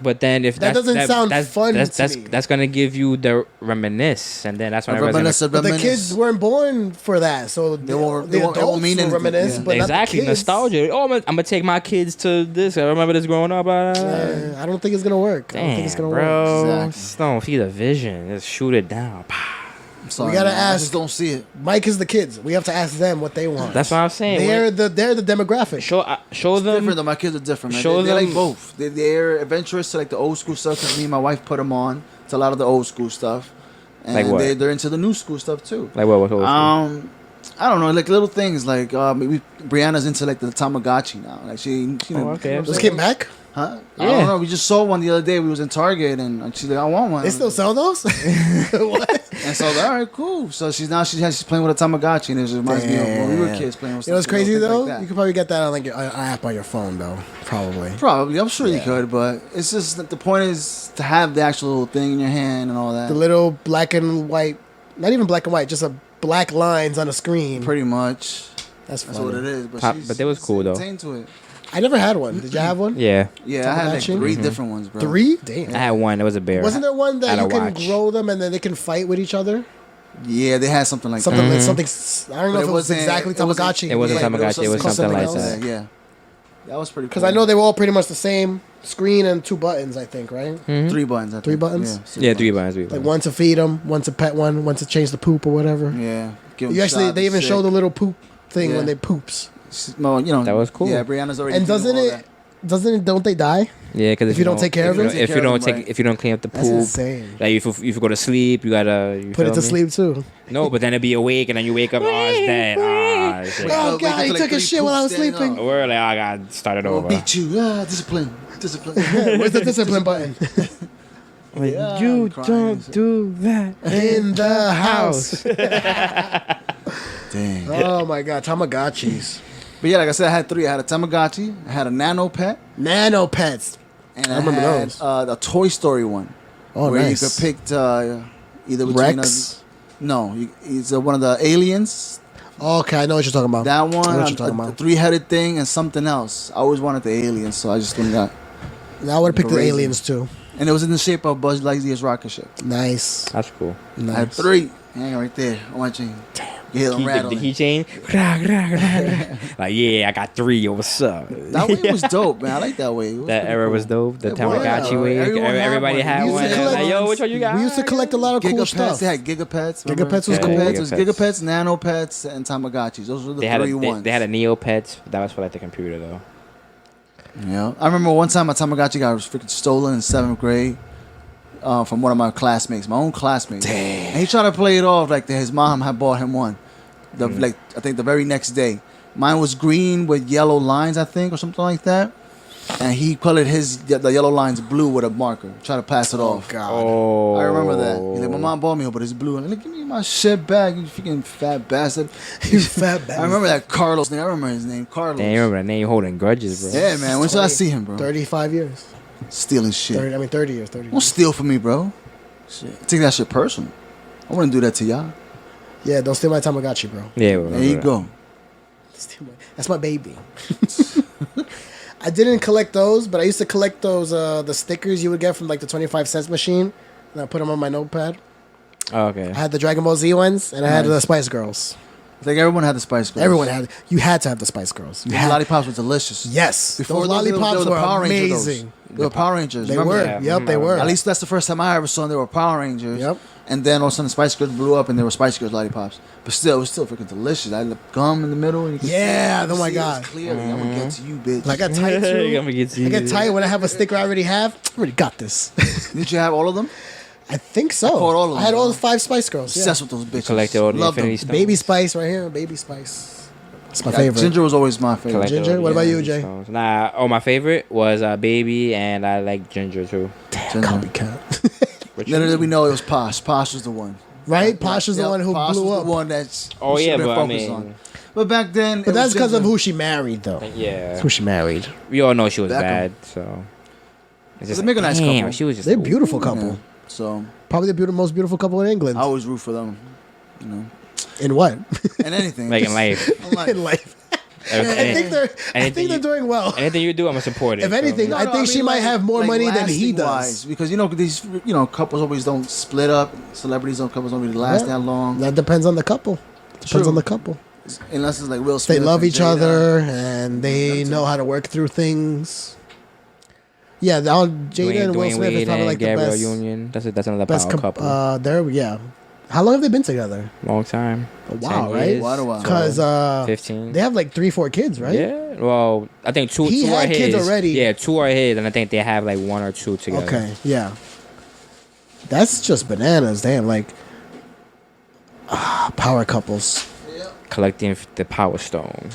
But then if
That doesn't sound fun to me.
that's gonna give you the reminisce, and then that's when
Reminisce.
But the kids weren't born for that, so
They won't
adults
mean
will
anything,
reminisce,
yeah.
but
exactly
not the kids.
nostalgia. Oh, I'm gonna take my kids to this. I remember this growing up.
I don't think it's gonna work. I don't think it's
Damn,
gonna work.
bro.
Exactly.
Just don't see the vision. Just shoot it down.
I'm sorry,
We gotta
man. I
ask-
just don't see it.
Mike is the kids. We have to ask them what they want.
That's what I'm saying.
They're the demographic.
Show
It's
them.
different though. My kids are different, man.
Show
They like
them-
both. They're adventurous to like the old school stuff. Cause me and my wife put them on to a lot of the old school stuff, and
Like what?
they're into the new school stuff too.
Like what?
I don't know, like little things like Brianna's into like the Tamagotchi now. Like she
Oh, okay.
Just came back.
Huh? I
Yeah.
don't know. We just saw one the other day. We was in Target and she's like, I want one.
They still sell those? What?
And so I was like, all right, cool. So she's playing with a Tamagotchi, and it just reminds me of when we were kids playing with.
You know what's crazy
things
though?
like that.
You could probably get that on like an app on your phone though. Probably.
Probably, I'm sure you could, but it's just that the point is to have the actual thing in your hand and all that.
The little black and white, not even black and white, just a black lines on a screen.
Pretty much,
That's
that's
funny.
what it is. But,
But they was cool, though.
Into it.
I never had one. Did you have one?
Yeah,
Yeah, I had like
Tamagotchi?
3 different ones, bro.
3? Damn.
I had one. It was a bear.
Wasn't there one that
Had a
you can
watch.
grow them and then they can fight with each other?
Yeah, they had something like
Something,
that.
something. I don't know
But
if it was
wasn't-
exactly
it wasn't-
Tamagotchi.
It wasn't
Yeah, but
Tamagotchi. It was
called
something like
something else.
that.
Yeah, that was pretty.
Because
cool.
I know they were all pretty much the same screen and 2 buttons. I think, right?
3 buttons. I
3
think.
buttons?
Yeah, 3 buttons.
Like one to feed them, one to pet one to change the poop or whatever.
Yeah, give 'em
You actually,
shots
they
and
even
shit.
show the little poop thing
Yeah.
when they poops.
Well, you know,
That was cool.
Yeah, Brianna's already.
And don't they die?
Yeah, because
If you don't take care of it?
if you don't
Take care of them,
take,
right.
if you don't clean up the
That's
poop,
insane.
like if you go to sleep, you gotta
Put it
feel
to
me?
sleep too.
No, but then it'd be awake, and then you wake up, oh, it's dead. Shit.
Oh
wake
God,
up to
he
like
took a
3
shit while I was
poops standing
sleeping.
We're like, oh, I got started
I'll
over.
beat you. Discipline.
Where's the discipline button?
Like,
Yeah,
you
I'm crying.
don't do that
In the house.
Dang.
Oh my God, Tamagotchis.
But yeah, like I said, I had 3. I had a Tamagotchi. I had a Nano Pet.
Nano pets.
And
I remember
had,
those.
a Toy Story one.
Oh,
where
nice.
you could pick either between
Rex.
he's one of the aliens.
Okay, I know what you're talking about.
That
I know
one,
what you're talking
a
about.
3-headed thing, and something else. I always wanted the aliens, so I just went and got.
I would have picked the
Crazy.
aliens too.
And it was in the shape of Buzz Lightyear's rocket ship.
Nice.
That's cool.
I had
Nice.
3 hanging right there on my chain. Damn. You hear them
The
rattling.
keychain, like yeah, I got 3. Yo, what's up?
That way was dope, man. I like that way. It was
That
pretty
era
cool.
was dope. The
It was.
Tamagotchi way.
Everyone had
Everybody
one.
had
We
one.
used to
Like,
collect-
yo, which one you got?
We used to collect a lot of cool
Gigapets.
stuff.
They had Gigapets.
Gigapets was
Yeah,
cool.
It was
Gigapets.
Gigapets, Nanopets, and Tamagotchis. Those were the
They had
3
a
ones.
they had a Neopets. That was for like the computer though.
Yeah, I remember one time my Tamagotchi got freaking stolen in 7th grade from one of my classmates, my own classmates.
Damn.
And he tried to play it off like his mom had bought him one. Like I think the very next day, mine was green with yellow lines, I think, or something like that. And he colored the yellow lines blue with a marker. Try to pass it
Oh
off.
God.
Oh,
I remember that. He's like, my mom bought me one, but it's blue. I'm like, give me my shit back, you freaking fat bastard.
You fat bastard.
I remember that Carlos name. I remember his name, Carlos.
Damn, you remember that name holding grudges, bro.
Yeah, man. When should I see him, bro?
35 years.
Stealing shit.
30 years. 30
Don't
years.
steal from me, bro. Shit. Take that shit personal. I wouldn't do that to y'all.
Yeah, don't steal my Tamagotchi, bro.
Yeah,
There you go.
That's my baby. I didn't collect those, but I used to collect those the stickers you would get from like the 25-cent machine, and I put them on my notepad.
Oh, okay.
I had the Dragon Ball Z ones, and I had
Nice.
the Spice Girls.
I think everyone had the Spice Girls.
Everyone had. You had to have the Spice Girls. You
The
had.
lollipops were delicious.
Yes,
Before
those
those, they
lollipops
the
were
Power Rangers, those.
amazing.
They were Power Rangers.
They
remember
were.
that?
Yep, they were.
At least that's the first time I ever saw them. They were Power Rangers.
Yep.
And then all of a sudden Spice Girls blew up and they were Spice Girls lollipops. But still, it was still freaking delicious. I had the gum in the middle. And you could
Yeah,
see,
oh my
see it
God.
clearly. I'm going to get to you, bitch.
I got tight too.
I'm gonna get to
I get
you.
tight when I have a sticker I already have. I already got this.
Did you have all of them?
I think so.
caught all of them,
I had all
bro.
the 5 Spice Girls. Yeah.
Obsessed with those bitches.
Collected all the
Loved
Infinity
them.
Stones.
Baby Spice right here. Baby Spice. It's my
Yeah,
favorite.
Ginger was always my favorite.
Collected
Ginger?
all
What
the
about you,
Infinity
Jay?
Stones. Nah, my favorite was Baby, and I like Ginger too.
Damn,
Ginger.
copycat.
Which
Little did we know it was Posh. Posh was the one.
Right? Posh was the
Yep,
one who
Posh
blew
was
up.
the one that's
Oh,
we
yeah,
should've
but I
focused
mean-
on. But back then,
But that's because of who she married, though.
Yeah,
That's who she married.
we all know she was
Beckham.
bad, so it's
They make a nice
damn,
couple.
she was just
They're a beautiful couple.
Yeah. So
Probably the most beautiful couple in England.
I always root for them. You know,
In what?
and anything.
like in life.
I'm like,
In life. I think they're doing well.
Anything you do, I'm gonna support it.
If anything, I think she might have more money than he does.
lasting-wise, because these couples always don't split up. Couples don't really last that long.
That depends on the couple. Depends on the couple.
Unless it's like Will Smith.
They love
and
each
Jada.
other and they know how to work through things. Yeah, Jada and Will Smith is probably like the
Gabrielle
best.
Union. That's another
Best
power couple.
yeah. How long have they been together?
Long time.
A while,
10
right?
years.
Quite a while.
Because
15.
they have like 3-4 kids, right?
Yeah. Well, I think two.
He
two
had
are
kids
his.
already.
Yeah, 2 are his, and I think they have like 1 or 2 together.
Okay, yeah. That's just bananas. Damn, like power couples.
Collecting the Power Stone.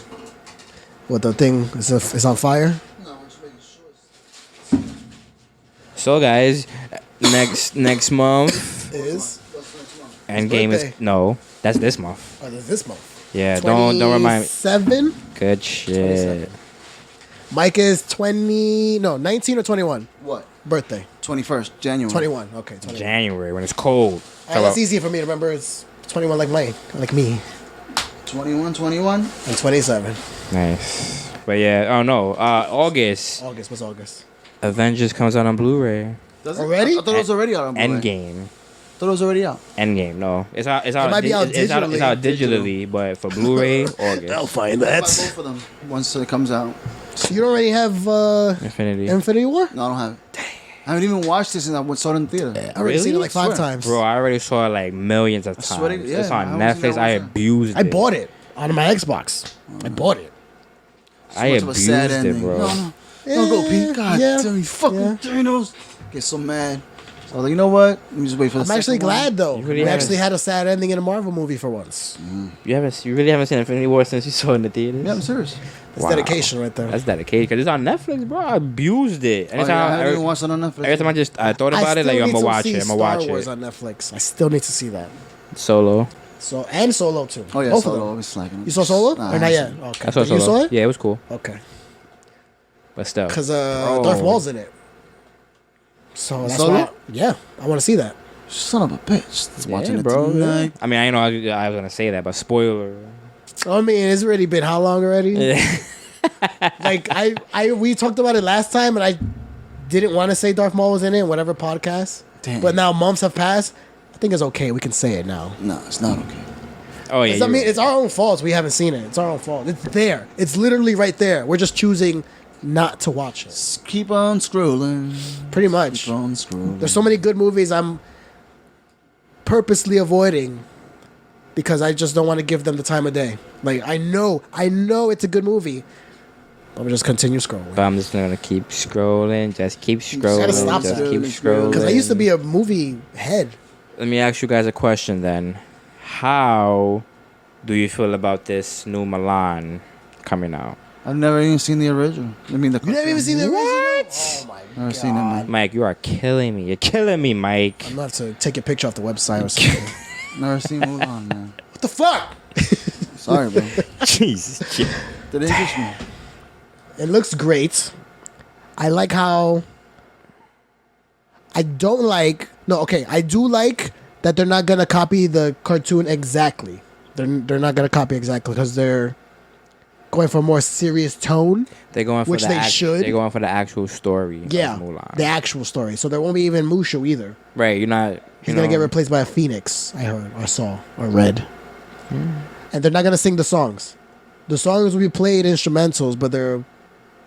What the thing is on fire?
So guys, next month,
Is
Endgame is
birthday?
no. That's this month.
oh, this month.
Yeah, don't remind me.
7.
Good shit.
Mike is 19 or 21
What?
birthday.
21st January.
21. Okay, 21.
January when it's cold.
All right, that's easy for me to remember. It's 21 like Mike, like me,
21.
and 27.
Nice. But yeah, oh no. August.
August. What's August?
Avengers comes out on Blu-ray.
Does it?
Already?
I thought it was already out on Blu-ray.
Endgame.
I thought it was already out.
Endgame. No, it's out. It's out.
might be out
it's out
digitally.
digitally, but for Blu-ray,
I'll
August.
find
Buy
that.
both of them once it comes out.
So you don't already have
Infinity.
Infinity War?
No, I don't have it. I haven't even watched this since I saw it in the theater.
I already seen it like 5
Swear.
times.
Bro, I already saw it like millions of
I
times.
swear to- yeah,
it's on
I was in
Netflix.
there
I
one time.
abused it.
I bought it on my Xbox. I bought it.
I
Much of a
abused
sad
it,
ending.
bro.
No. Don't go, Pete. God
yeah,
damn you, fucking
yeah.
Thanos. Get so mad. So I was like, you know what? Let me just wait for the
I'm actually
second one.
glad though.
You really
We
haven't-
actually had a sad ending in a Marvel movie for once.
You really haven't seen Infinity War since you saw it in the theaters?
Yeah, I'm serious.
It's
Wow.
dedication right there.
That's dedicated because it's on Netflix, bro. I abused it.
Oh, yeah, I haven't even watched it on Netflix.
every time I thought about it, like I'm gonna watch it. I'm gonna watch
Star Wars
it.
on Netflix. I still need to see that.
Solo.
So and Solo too.
Oh yeah,
Both
Solo
of them.
always slacking.
You saw Solo
Nah,
or not
I
yet?
haven't.
Okay.
I saw
You
Solo.
saw it?
Yeah, it was cool,
Okay.
but still.
Because
Bro.
Darth Maul's in it. So that's
Solo?
why. Yeah, I want to see that.
Son of a bitch. Just watching
Yeah,
it
bro.
tonight.
I mean, I know I was gonna say that, but spoiler.
I mean, it's already been how long already? Like we talked about it last time, and I didn't want to say Darth Maul was in it in whatever podcast.
Damn.
But now months have passed. I think it's okay. We can say it now.
No, it's not okay.
Oh yeah.
I mean, it's our own fault. We haven't seen it. It's our own fault. It's there. It's literally right there. We're just choosing not to watch it.
Just keep on scrolling.
Pretty much.
Keep on scrolling.
There's so many good movies I'm purposely avoiding because I just don't want to give them the time of day. Like I know it's a good movie, but we just continue scrolling.
But I'm just gonna keep scrolling. Just keep scrolling.
gotta stop
just
that.
keep scrolling.
Because I used to be a movie head.
Let me ask you guys a question then. How do you feel about this new Mulan coming out?
I've never even seen the original. I mean, the
You never even seen the original?
What?
Oh my
Never
god!
seen it, man.
Mike, you are killing me. You're killing me, Mike.
I'm gonna have to take your picture off the website or something.
Never seen Mulan, man.
What the fuck?
Sorry, bro.
Jesus.
Did it interest me?
It looks great. I like how. I don't like. No, okay. I do like that they're not gonna copy the cartoon exactly. They're not gonna copy exactly because they're going for a more serious tone.
They're going for
Which
the
they should.
They're going for the actual story.
Yeah,
of Mulan.
the actual story. So there won't be even Mushu either.
Right. You're not.
He's gonna get replaced by a phoenix. I heard, or saw, or read. And they're not gonna sing the songs. The songs will be played instrumentals, but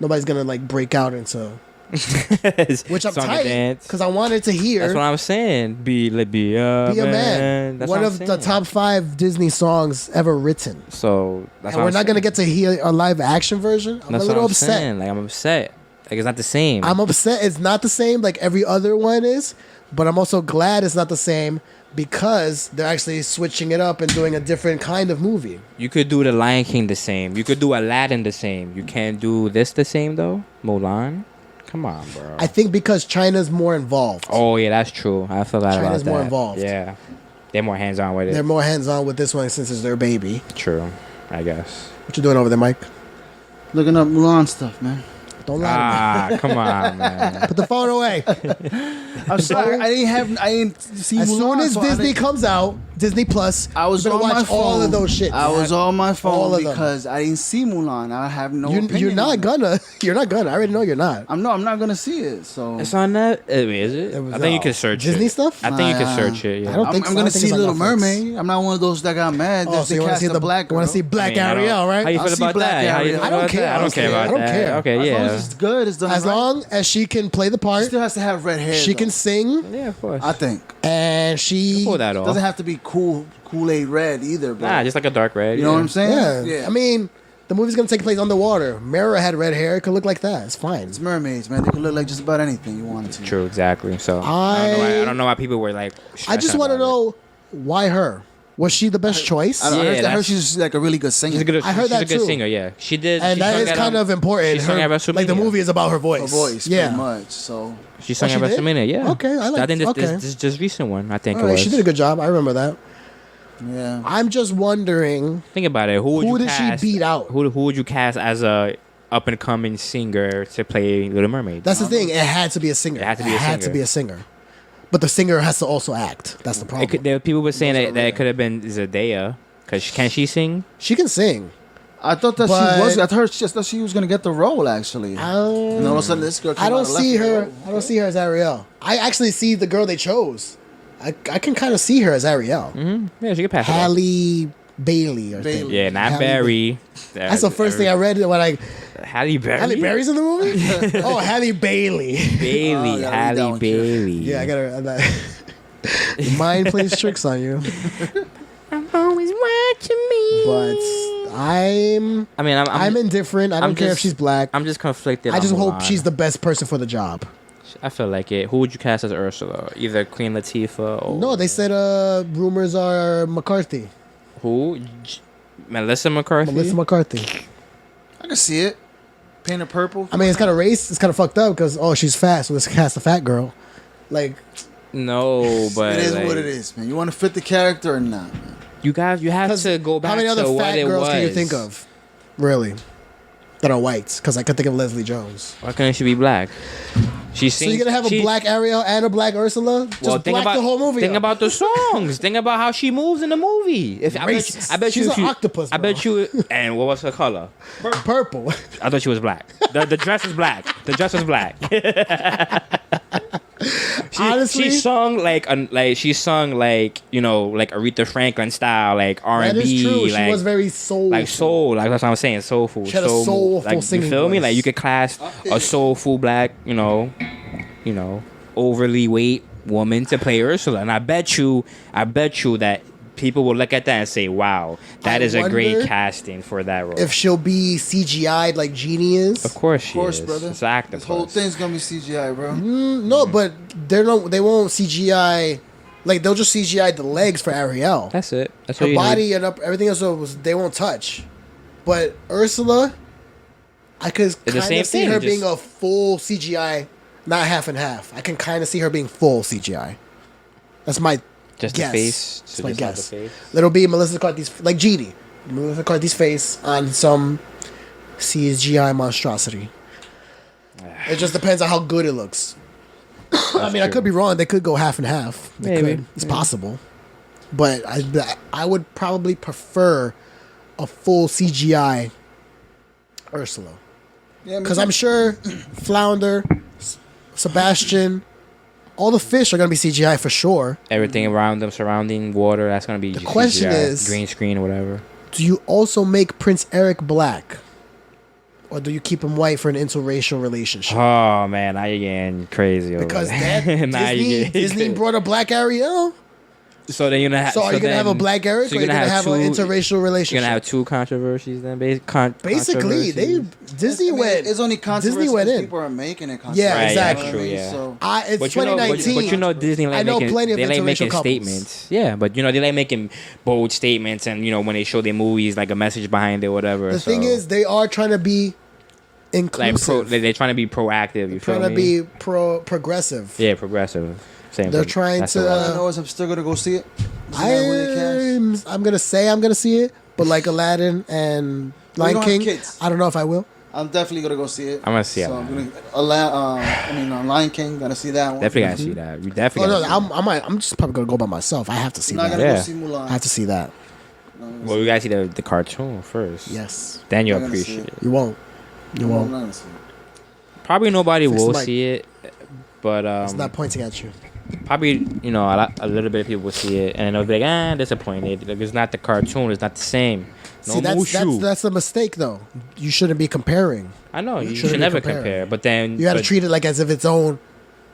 nobody's gonna like break out into. Which I'm
Song and
tight
dance.
because I wanted to hear.
That's what I'm saying. Be a
Be a Man.
That's
One
what
of
I'm
the
saying.
top 5 Disney songs ever written.
So that's
And we're not going to get to hear a live action version. I'm
That's
a little
what I'm
upset.
saying. Like I'm upset. Like it's not the same.
I'm upset. It's not the same like every other one is, but I'm also glad it's not the same because they're actually switching it up and doing a different kind of movie.
You could do the Lion King the same. You could do Aladdin the same. You can't do this the same though. Mulan. Come on, bro.
I think because China's more involved.
Oh yeah, that's true. I forgot about that.
China's more involved.
Yeah, they're more hands on with it.
They're more hands-on with this one since it's their baby.
True, I guess.
What you doing over there, Mike?
Looking up Mulan stuff, man.
Don't lie to me.
Come on, man.
Put the phone away.
I'm sorry. I didn't see
As
Mulan,
soon as
so I
Disney
didn't-
comes out, Disney Plus,
I was
you better
on my
watch
phone.
all of those shit.
I was on my
All
phone
of them.
because I didn't see Mulan. I have no
You're
opinion.
not
on it.
gonna. You're not gonna. I already know you're not.
I'm not gonna see it. So
It's on that. Is it?
It was-
I think you
no.
can search
Disney
it.
stuff?
I think you
Nah.
can search it. Yeah.
I don't think
I'm
so. I
gonna
think
see
it's on
Little
Netflix.
Mermaid. I'm not one of those that got mad.
Oh,
Just
so
they
you want to
cast
see
the black
You
girl.
want to see Black
I mean, I don't-
Ariel, right?
How you
I'll
feel
see
about
Black
that? How you
Ariel.
feel
I don't
about
care.
that? I don't care about
I don't
that.
care.
Okay,
As long
yeah.
as it's good, it's done
As
right.
long as she can play the
She
part,
still has to have red hair.
she
though,
can sing,
Yeah, of course.
I think.
and she.
Pull that off.
Doesn't have to be Kool-Aid red either, bro.
Nah, just like a dark red.
you know what I'm saying?
Yeah. I mean, the movie's gonna take place underwater. Mera had red hair. It could look like that. It's fine.
It's mermaids, man. They can look like just about anything you want it to.
True, exactly. So I don't know why people were like.
I just want to know why her. Was she the best choice?
I
Yeah,
heard
that's-
she's like a really good singer.
She's a good.
I heard
she's
that
a good
too.
singer. Yeah, she did.
And
she
that
sung
is
at,
kind of important.
She sung at
Like the
WrestleMania.
movie is about her
Her
voice.
voice,
Yeah.
pretty much. So
She sung
Oh,
at
she did?
WrestleMania. Yeah.
Okay, I like-
I think
okay.
this is just recent one. I think
All
it
right,
was.
she did a good job. I remember that.
yeah,
I'm just wondering
Think about it. Who would
who
you
did
cast?
she beat out?
Who would you cast as a up and coming singer to play Little Mermaid?
That's the thing. It had to be a singer.
It had to be a
had to
singer.
be a singer. But the singer has to also act. That's the problem.
There, people were saying
Those are
that it
rare.
could have been Zendaya because can she sing?
She can sing.
I thought that
But-
she was. I heard just that she was gonna get the role actually. And all of a sudden, this girl.
I
came
don't
out of left
see
field.
her. I don't see her as Ariel. I actually see the girl they chose. I can kind of see her as Ariel.
Yeah, she could pass. it off.
Halle Bailey or
Bailey.
thing.
Yeah, not
Halle
Barry.
That's the first thing I read when I
Halle Berry.
Halle Berry's in the movie. Oh, Halle Bailey.
Bailey.
Oh, yeah, read that
Halle
one,
Bailey.
Yeah, I gotta. Your mind plays tricks on you.
I'm always watching me.
But I'm
I mean,
I'm indifferent. I don't
I'm
care if
just-
she's black.
I'm just conflicted.
I just
on
hope
Mulan.
she's the best person for the job.
I feel like it. Who would you cast as Ursula? Either Queen Latifah or
No, they said rumors are McCarthy.
who? Melissa McCarthy.
Melissa McCarthy.
I can see it. Painted purple.
I mean, it's kind of race. It's kind of fucked up because she's fat, so let's cast a fat girl. Like
No, but
it is
like,
what it is, man. You want to fit the character or not, man?
You have to go back
how many other
to what
fat
it
girls
was.
can you think of? Really, that are whites? Because I could think of Leslie Jones.
Why couldn't she be black? She
So you're gonna have a black Ariel and a black Ursula? Just
Well, think
black
about
the whole movie.
Think
up.
about the songs. Think about how she moves in the movie.
Racist.
I bet
She's
you.
an octopus,
I bet you. And what was her color?
purple.
I thought she was black. The dress was black. The dress was black.
Honestly,
she sung like Aretha Franklin style, like R&B.
that is true.
Like,
She was very soulful.
like soul, like that's what I'm saying, soulful.
She had a soulful
like,
singing
you feel me?
voice.
Like you could cast a soulful black, overly weight woman to play Ursula, and I bet you that people will look at that and say, "Wow, that
I
is a great
wonder
casting for that role."
if she'll be CGI'd like Genie is.
of course, she
Of course,
is.
brother.
It's an octopus.
This whole thing's gonna be CGI, bro.
No, but they won't CGI. Like they'll just CGI the legs for Ariel.
That's it. That's
Her
what you
body
need.
and everything else they won't touch. But Ursula, I could
the
kind
same
of see
thing,
her
just-
being a full CGI, not half and half. I can kind of see her being full CGI. That's my
Just
guess.
the face.
That's
So
my
just have
guess.
the face.
It'll be Melissa McCarthy's like Genie. Melissa McCarthy's face on some CGI monstrosity. It just depends on how good it looks. I mean, I could be wrong. They could go half and half. They
Maybe.
could. It's possible. But I would probably prefer a full CGI Ursula.
Yeah,
Because I'm sure Flounder, Sebastian, all the fish are going to be CGI for sure.
Everything around them, surrounding water, that's gonna be the
question is-
green screen or whatever.
Do you also make Prince Eric black? Or do you keep him white for an interracial relationship?
Oh man, now you're getting crazy. Over
Because
there.
that
Now you're
Disney,
getting
Disney
crazy.
brought a black Ariel.
So then you're gonna have.
So are you going to have a
then-
black Eric
so
or are you going to have an interracial relationship?
You're gonna have two controversies then,
Basically, Disney went.
It's only controversy
Disney went
because
in.
people are making it.
Yeah,
Right,
exactly.
that's true, yeah.
So
It's
But you know,
2019.
but you know, Disney like
I know
making,
plenty of
they like
interracial
making
couples.
statements. Yeah, but they like making bold statements, and when they show their movies, like a message behind it, whatever.
The thing is, they are trying to be
like
inclusive.
they're trying to be proactive. You feel
trying to
me?
be progressive.
Yeah, progressive. Same.
They're
thing.
trying
That's
to,
the
all
word.
I know is I'm still gonna go see it. Isn't that
I'm gonna say I'm gonna see it, but like Aladdin and
We don't
Lion
have
King,
kids.
I don't know if I will.
I'm definitely gonna go see it.
I'm gonna see it.
So I'm gonna, Lion King. Gotta see that one.
Definitely gotta see that. You definitely.
Oh no,
gotta see
I'm just probably gonna go by myself. I have to see
I'm not
that.
gonna
Yeah.
go see Mulan.
I have to see that.
that. Well, we gotta see the cartoon first.
Yes,
Then you'll
I'm gonna see
appreciate it.
you won't. You
I'm
won't.
not gonna see it.
Probably nobody
Fix the
will
mic.
see it, but
It's not pointing at you.
probably a little bit of people will see it and they'll be like, disappointed. Like, it's not the cartoon. It's not the same. No
See,
Mushu.
that's a mistake though. You shouldn't be comparing.
I know you
shouldn't
should
be
never
comparing.
compare, but then
You got to
but-
treat it like as if it's own.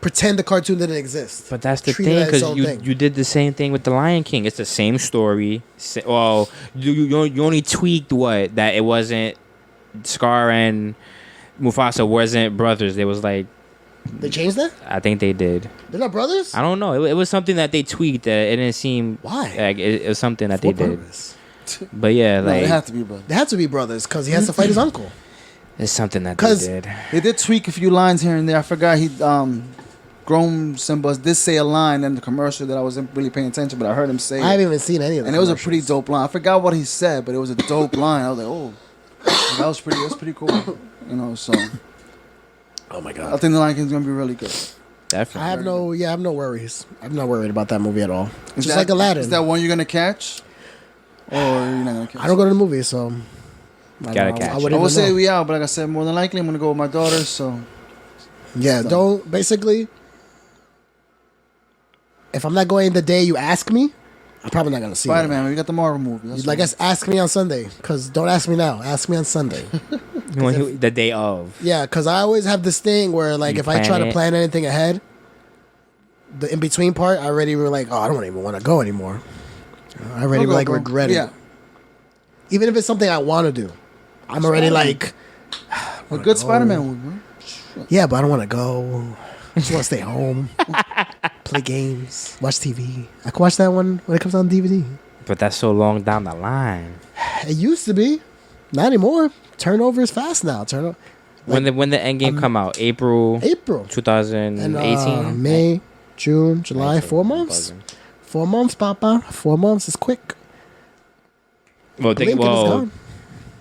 Pretend the cartoon didn't exist.
But that's the
Treat it
thing,
as its
because
own
you
thing.
you did the same thing with the Lion King. It's the same story. Well, you only tweaked what that it wasn't Scar and Mufasa wasn't brothers. It was like
They changed that.
I think they did.
They're not brothers.
I don't know. It was something that they tweaked that it didn't seem
Why?
like it was something that
For
they did.
purpose.
But yeah,
No,
like
they have to be, bro.
They had to be brothers because he has to fight his uncle.
it's something that
'Cause-
they did.
They did tweak a few lines here and there. I forgot he grown Simba did say a line in the commercial that I wasn't really paying attention, but I heard him say
I
it.
haven't even seen any of them.
And it was a pretty dope line. I forgot what he said, but it was a dope line. I was like, oh, that's pretty cool. You know, so
Oh my
I
god.
think the Lion King's gonna be really good.
Definitely.
I have no worries. I'm not worried about that movie at all.
Is
Just
that-
like Aladdin.
Is that one you're gonna catch, or you're not gonna catch?
I don't go to the movies, so
Gotta catch it.
I
wouldn't
would
even
say
know.
we out, but like I said, more than likely I'm gonna go with my daughter. So
Yeah, don't basically. If I'm not going the day you ask me, I'm probably not gonna see
Spider
it.
Man, we got the Marvel movie. That's
Like,
what-
ask me on Sunday, cause don't ask me now. Ask me on Sunday.
The day of.
Yeah, cause I always have this thing where like
You
if I try
plan
to
it.
plan anything ahead, the in between part, I already were like, oh, I don't even want to go anymore. I already
We'll go,
like
bro.
regret it.
Yeah,
Even if it's something I want to do, I'm already like,
a good Spider Man movie. Bro.
yeah, but I don't want to go. I just want to stay home, play games, watch TV. I can watch that one when it comes on DVD.
But that's so long down the line.
It used to be, not anymore. Turnover is fast now.
When the end game come out? April
April
2018?
and May, June, July, 4 months. 4 months, Papa. 4 months is quick.
Well,
Blink and it's gone.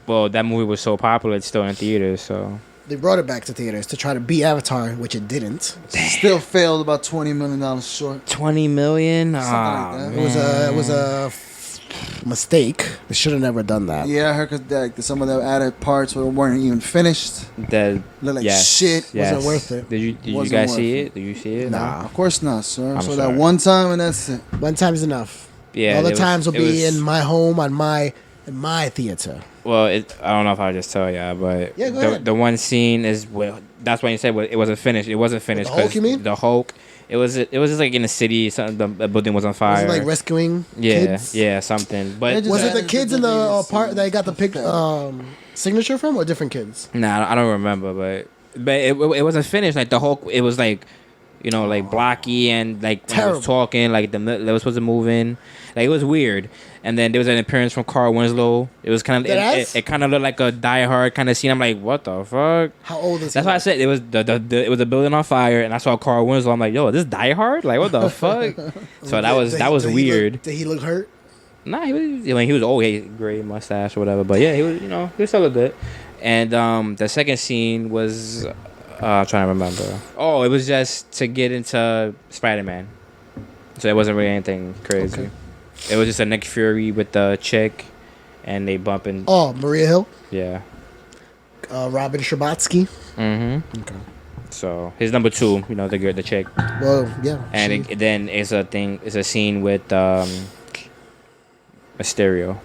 well, that movie was so popular, it's still in theaters. So
They brought it back to theaters to try to beat Avatar, which it didn't.
Still failed about $20 million short.
20 million.
Something like that.
It was a mistake. They should have never done that.
Yeah, I heard because some of the added parts weren't even finished.
That
Look like
yes,
shit.
yes.
Wasn't worth it.
Did you
Wasn't
guys
worth
see
it.
it? Did you see it?
Nah.
Of course not, sir.
I'm
so
sorry.
that one time and that's it.
One time's enough.
Yeah.
Other
it was-
times will
it
be
was-
in my home in my theater.
Well, I don't know if I'll just tell y'all, but
Yeah, go ahead.
the one scene is that's why you said it wasn't finished. It wasn't finished.
The Hulk,
'cause
you mean?
The Hulk. It was just like in the city. Something the building was on
Was
fire.
it like rescuing kids?
Yeah, something. But
They just
Was it the
added
kids in the
deleted
part that got the
scenes.
signature from, or different kids?
nah, I don't remember. But it wasn't finished. Like the Hulk, it was like, like blocky and like when he
Terrible.
was talking, like they was supposed to move in. Like it was weird. And then there was an appearance from Carl Winslow. It was kind of
Deadass?
it kind of looked like a Die Hard kind of scene. I'm like, what the fuck?
How old is
That's
he?
why I said it was it was a building on fire, and I saw Carl Winslow. I'm like, yo, this Die Hard? Like, what the fuck? So that was weird.
Did he look hurt?
Nah, he was old, he had gray mustache or whatever. But yeah, he was still look good. And the second scene was I'm trying to remember. Oh, it was just to get into Spider-Man. So it wasn't really anything crazy.
Okay.
It was just a Nick Fury with the chick, and they bumping.
Oh, Maria Hill,
Yeah.
Robin Scherbatsky.
Mm-hmm.
Okay.
So his number 2, the chick.
Well, yeah.
And then it's a scene with Mysterio.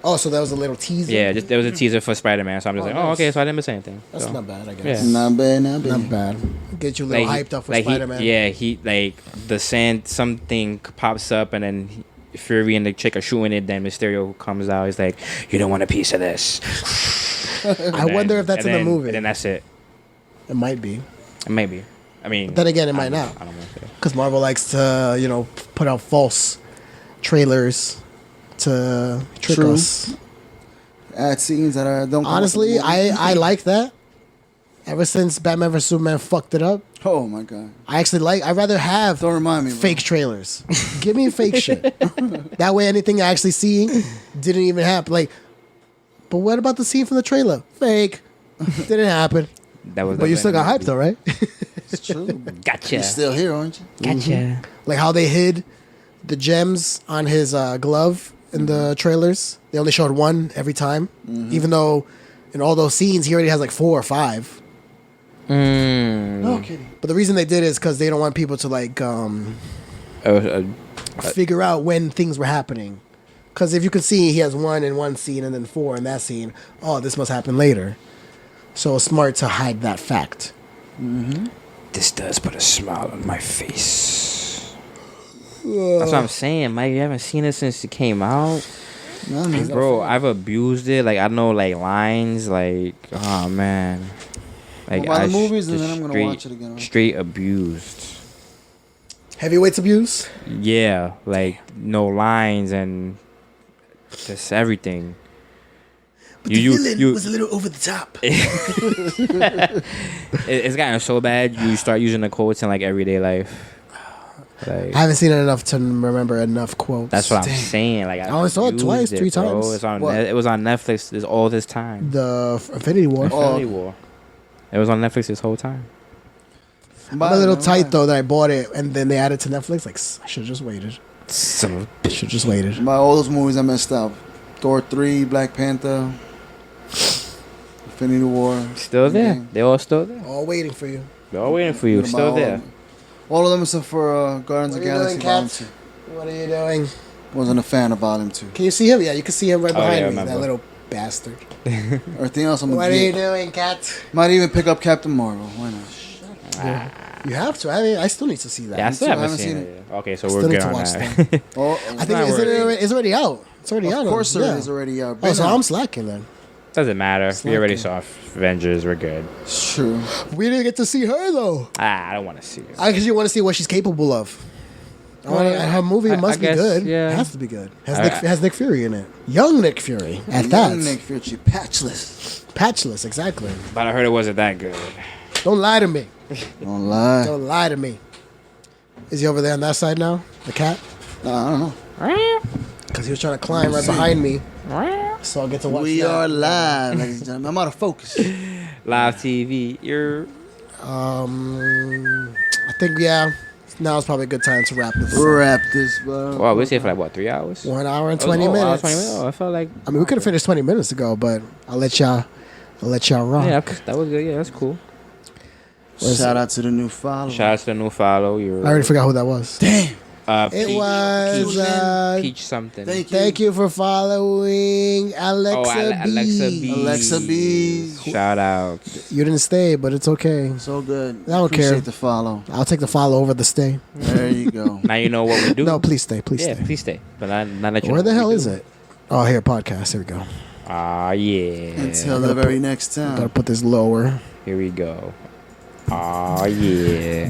Oh, so that was a little teaser.
Yeah, there was a teaser for Spider-Man, so I'm just
Oh,
like,
nice.
okay, so I didn't miss anything.
That's
So,
not bad, I guess.
Yeah.
Not bad, not bad.
Not bad. Get you a little hyped up for Spider-Man.
He the sand something pops up and then Fury and the chick are shooting it. Then Mysterio comes out. He's like, "You don't want a piece of this."
I wonder if that's in the movie.
And then that's it.
It might be.
Maybe. I mean,
But then again, it
I
might
don't-
not.
I don't know.
Because Marvel likes to, put out false trailers to trick
True.
us.
Add scenes that don't. come
Honestly,
with the movie.
I like that. Ever since Batman vs Superman fucked it up,
Oh my god!
I'd rather have
Don't remind me. Bro.
fake trailers. Give me fake shit. That way, anything I actually see didn't even happen. Like, but what about the scene from the trailer? Fake. Didn't happen.
That was.
But you still got hyped though, right?
It's true.
Gotcha.
You're still here, aren't you?
Gotcha.
Like how they hid the gems on his glove in the trailers. They only showed one every time, even though in all those scenes he already has like 4 or 5.
No kidding.
But the reason they did is because they don't want people to like figure out when things were happening. Because if you can see, he has 1 in one scene and then 4 in that scene. Oh, this must happen later. So it's smart to hide that fact.
This does put a smile on my face. That's what I'm saying, Mike. You haven't seen it since it came out.
No, man.
Bro, I've abused it. Like, I know, like, lines. Like, oh, man. Like,
Well, by the
I
movies, and
just
then I'm gonna watch it again.
Straight abused.
Heavyweights abuse?
Yeah. Like, no lines and just everything.
But the villain was a little over the top.
It's gotten so bad, you start using the quotes in, like, everyday life. Like,
I haven't seen it enough to remember enough quotes.
that's what I'm saying. Like, I
only saw it
used
twice, 3
bro.
times.
It's on
What?
it was on Netflix all this time.
The Infinity War.
Infinity War. It was on Netflix this whole time.
I'm a little tight though that I bought it and then they added to Netflix. Like I should have just waited. Should just waited.
By all those movies, I messed up. Thor 3, Black Panther, Infinity War.
Still there.
Endgame.
They all still there.
All waiting for you.
They're all waiting for you.
What about
Still
all
there.
of them? All of them except for Guardians
What
of
are you
Galaxy
doing,
Volume
Kat?
2.
What are you doing?
Wasn't a fan of Volume 2.
Can you see him? Yeah, you can see him right
Oh, yeah, I
behind me.
remember.
That little bastard.
Everything else, I'm
What
gonna
are you
get.
doing, Cat?
Might even pick up Captain Marvel. Why not?
You have to. I mean, I still need to see that.
Yeah, I still
too. I
haven't
haven't
seen
seen
it. Yet. Okay, so
Still
we're
need
good
to
on
watch
that.
Oh,
I think
not
it's already out. It's already out.
of course,
yeah.
it is already out.
Oh, so
Been
I'm
out.
slacking then.
Doesn't matter. We
Slacking.
already saw Avengers. We're good.
It's true.
We didn't get to see her though.
I don't want to see it.
I because you want to see what she's capable of. Her movie
I
must be
guess,
good.
yeah.
It has to be good. Has Nick Fury in it. Young Nick Fury at that.
Young Nick Fury, patchless.
Patchless, exactly.
But I heard it wasn't that good.
Don't lie to me.
Don't lie.
Don't lie to me. Is he over there on that side now? The cat?
No, I don't know.
Because he was trying to climb right behind me. So I'll get to watch
We
that.
are live, ladies and gentlemen. I'm out of focus.
Live TV. You're.
I think, yeah. Now is probably a good time to wrap this up.
Wrap this, bro.
Wow, we was here for like what, 3 hours?
1 hour and
Oh,
20
hour,
minutes.
20 minutes. Oh, I felt like.
I mean, we could have finished 20 minutes ago, but I'll let y'all rock.
Yeah, that was good. Yeah, that's cool.
Shout out to the new follower.
Shout out to the new follow. You're.
I already forgot who that was.
Damn.
It was
Peach something.
thank you for following Alexa B.
Alexa B.
Alexa B.
Shout out.
You didn't stay, but it's okay.
So good.
I don't care.
Appreciate the follow.
I'll take the follow over the stay.
There you go.
Now you know what we do.
No, please stay. Please
Yeah,
stay.
please stay. But not let you
Where
know
the
what
hell
we
is
do.
it? Oh, here, podcast. Here we go.
Ah, yeah.
Until the very next
Gotta
time.
put this lower.
Here we go. Ah, yeah.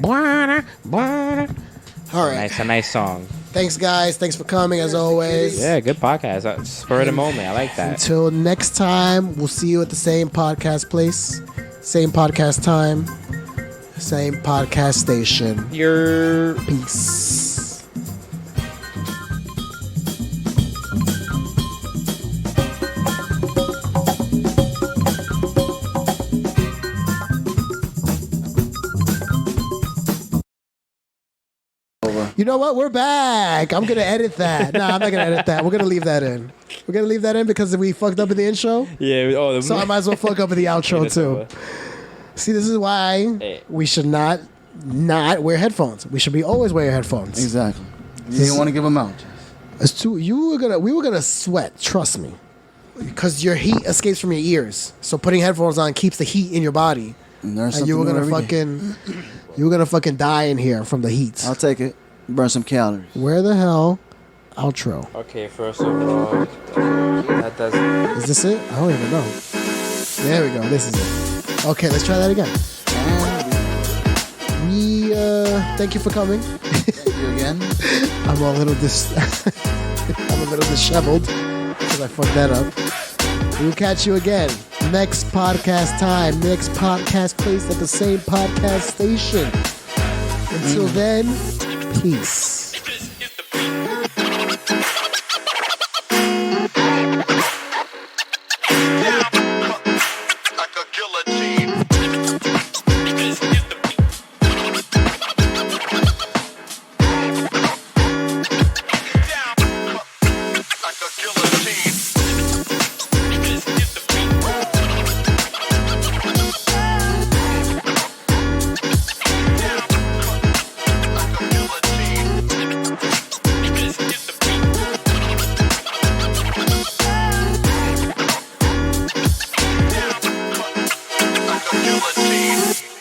All right.
Nice, a nice song.
Thanks, guys. Thanks for coming, as always.
Yeah, good podcast. Spur of the moment. I like that.
Until next time, we'll see you at the same podcast place, same podcast time, same podcast station.
You're.
Peace. You know what? We're back. I'm gonna edit that. Nah, I'm not gonna edit that. We're gonna leave that in. We're gonna leave that in because we fucked up in the intro.
Yeah. Oh,
So I might as well fuck up in the outro too. See, this is why we should not wear headphones. We should be always wearing headphones.
Exactly. You didn't want to give them out.
It's too. We were gonna sweat. Trust me, because your heat escapes from your ears. So putting headphones on keeps the heat in your body,
And, there's
and you were
something new
gonna
every day.
fucking die in here from the heat.
I'll take it. Burn some calories.
Where the hell? Outro.
Okay, first of all, that doesn't.
Is this it? I don't even know. There we go. This is it. Okay, let's try that again. We thank you for coming.
Thank you again.
I'm a little I'm a little disheveled because I fucked that up. We'll catch you again next podcast time, next podcast place at the same podcast station. Until then, peace.
Like a killer reality.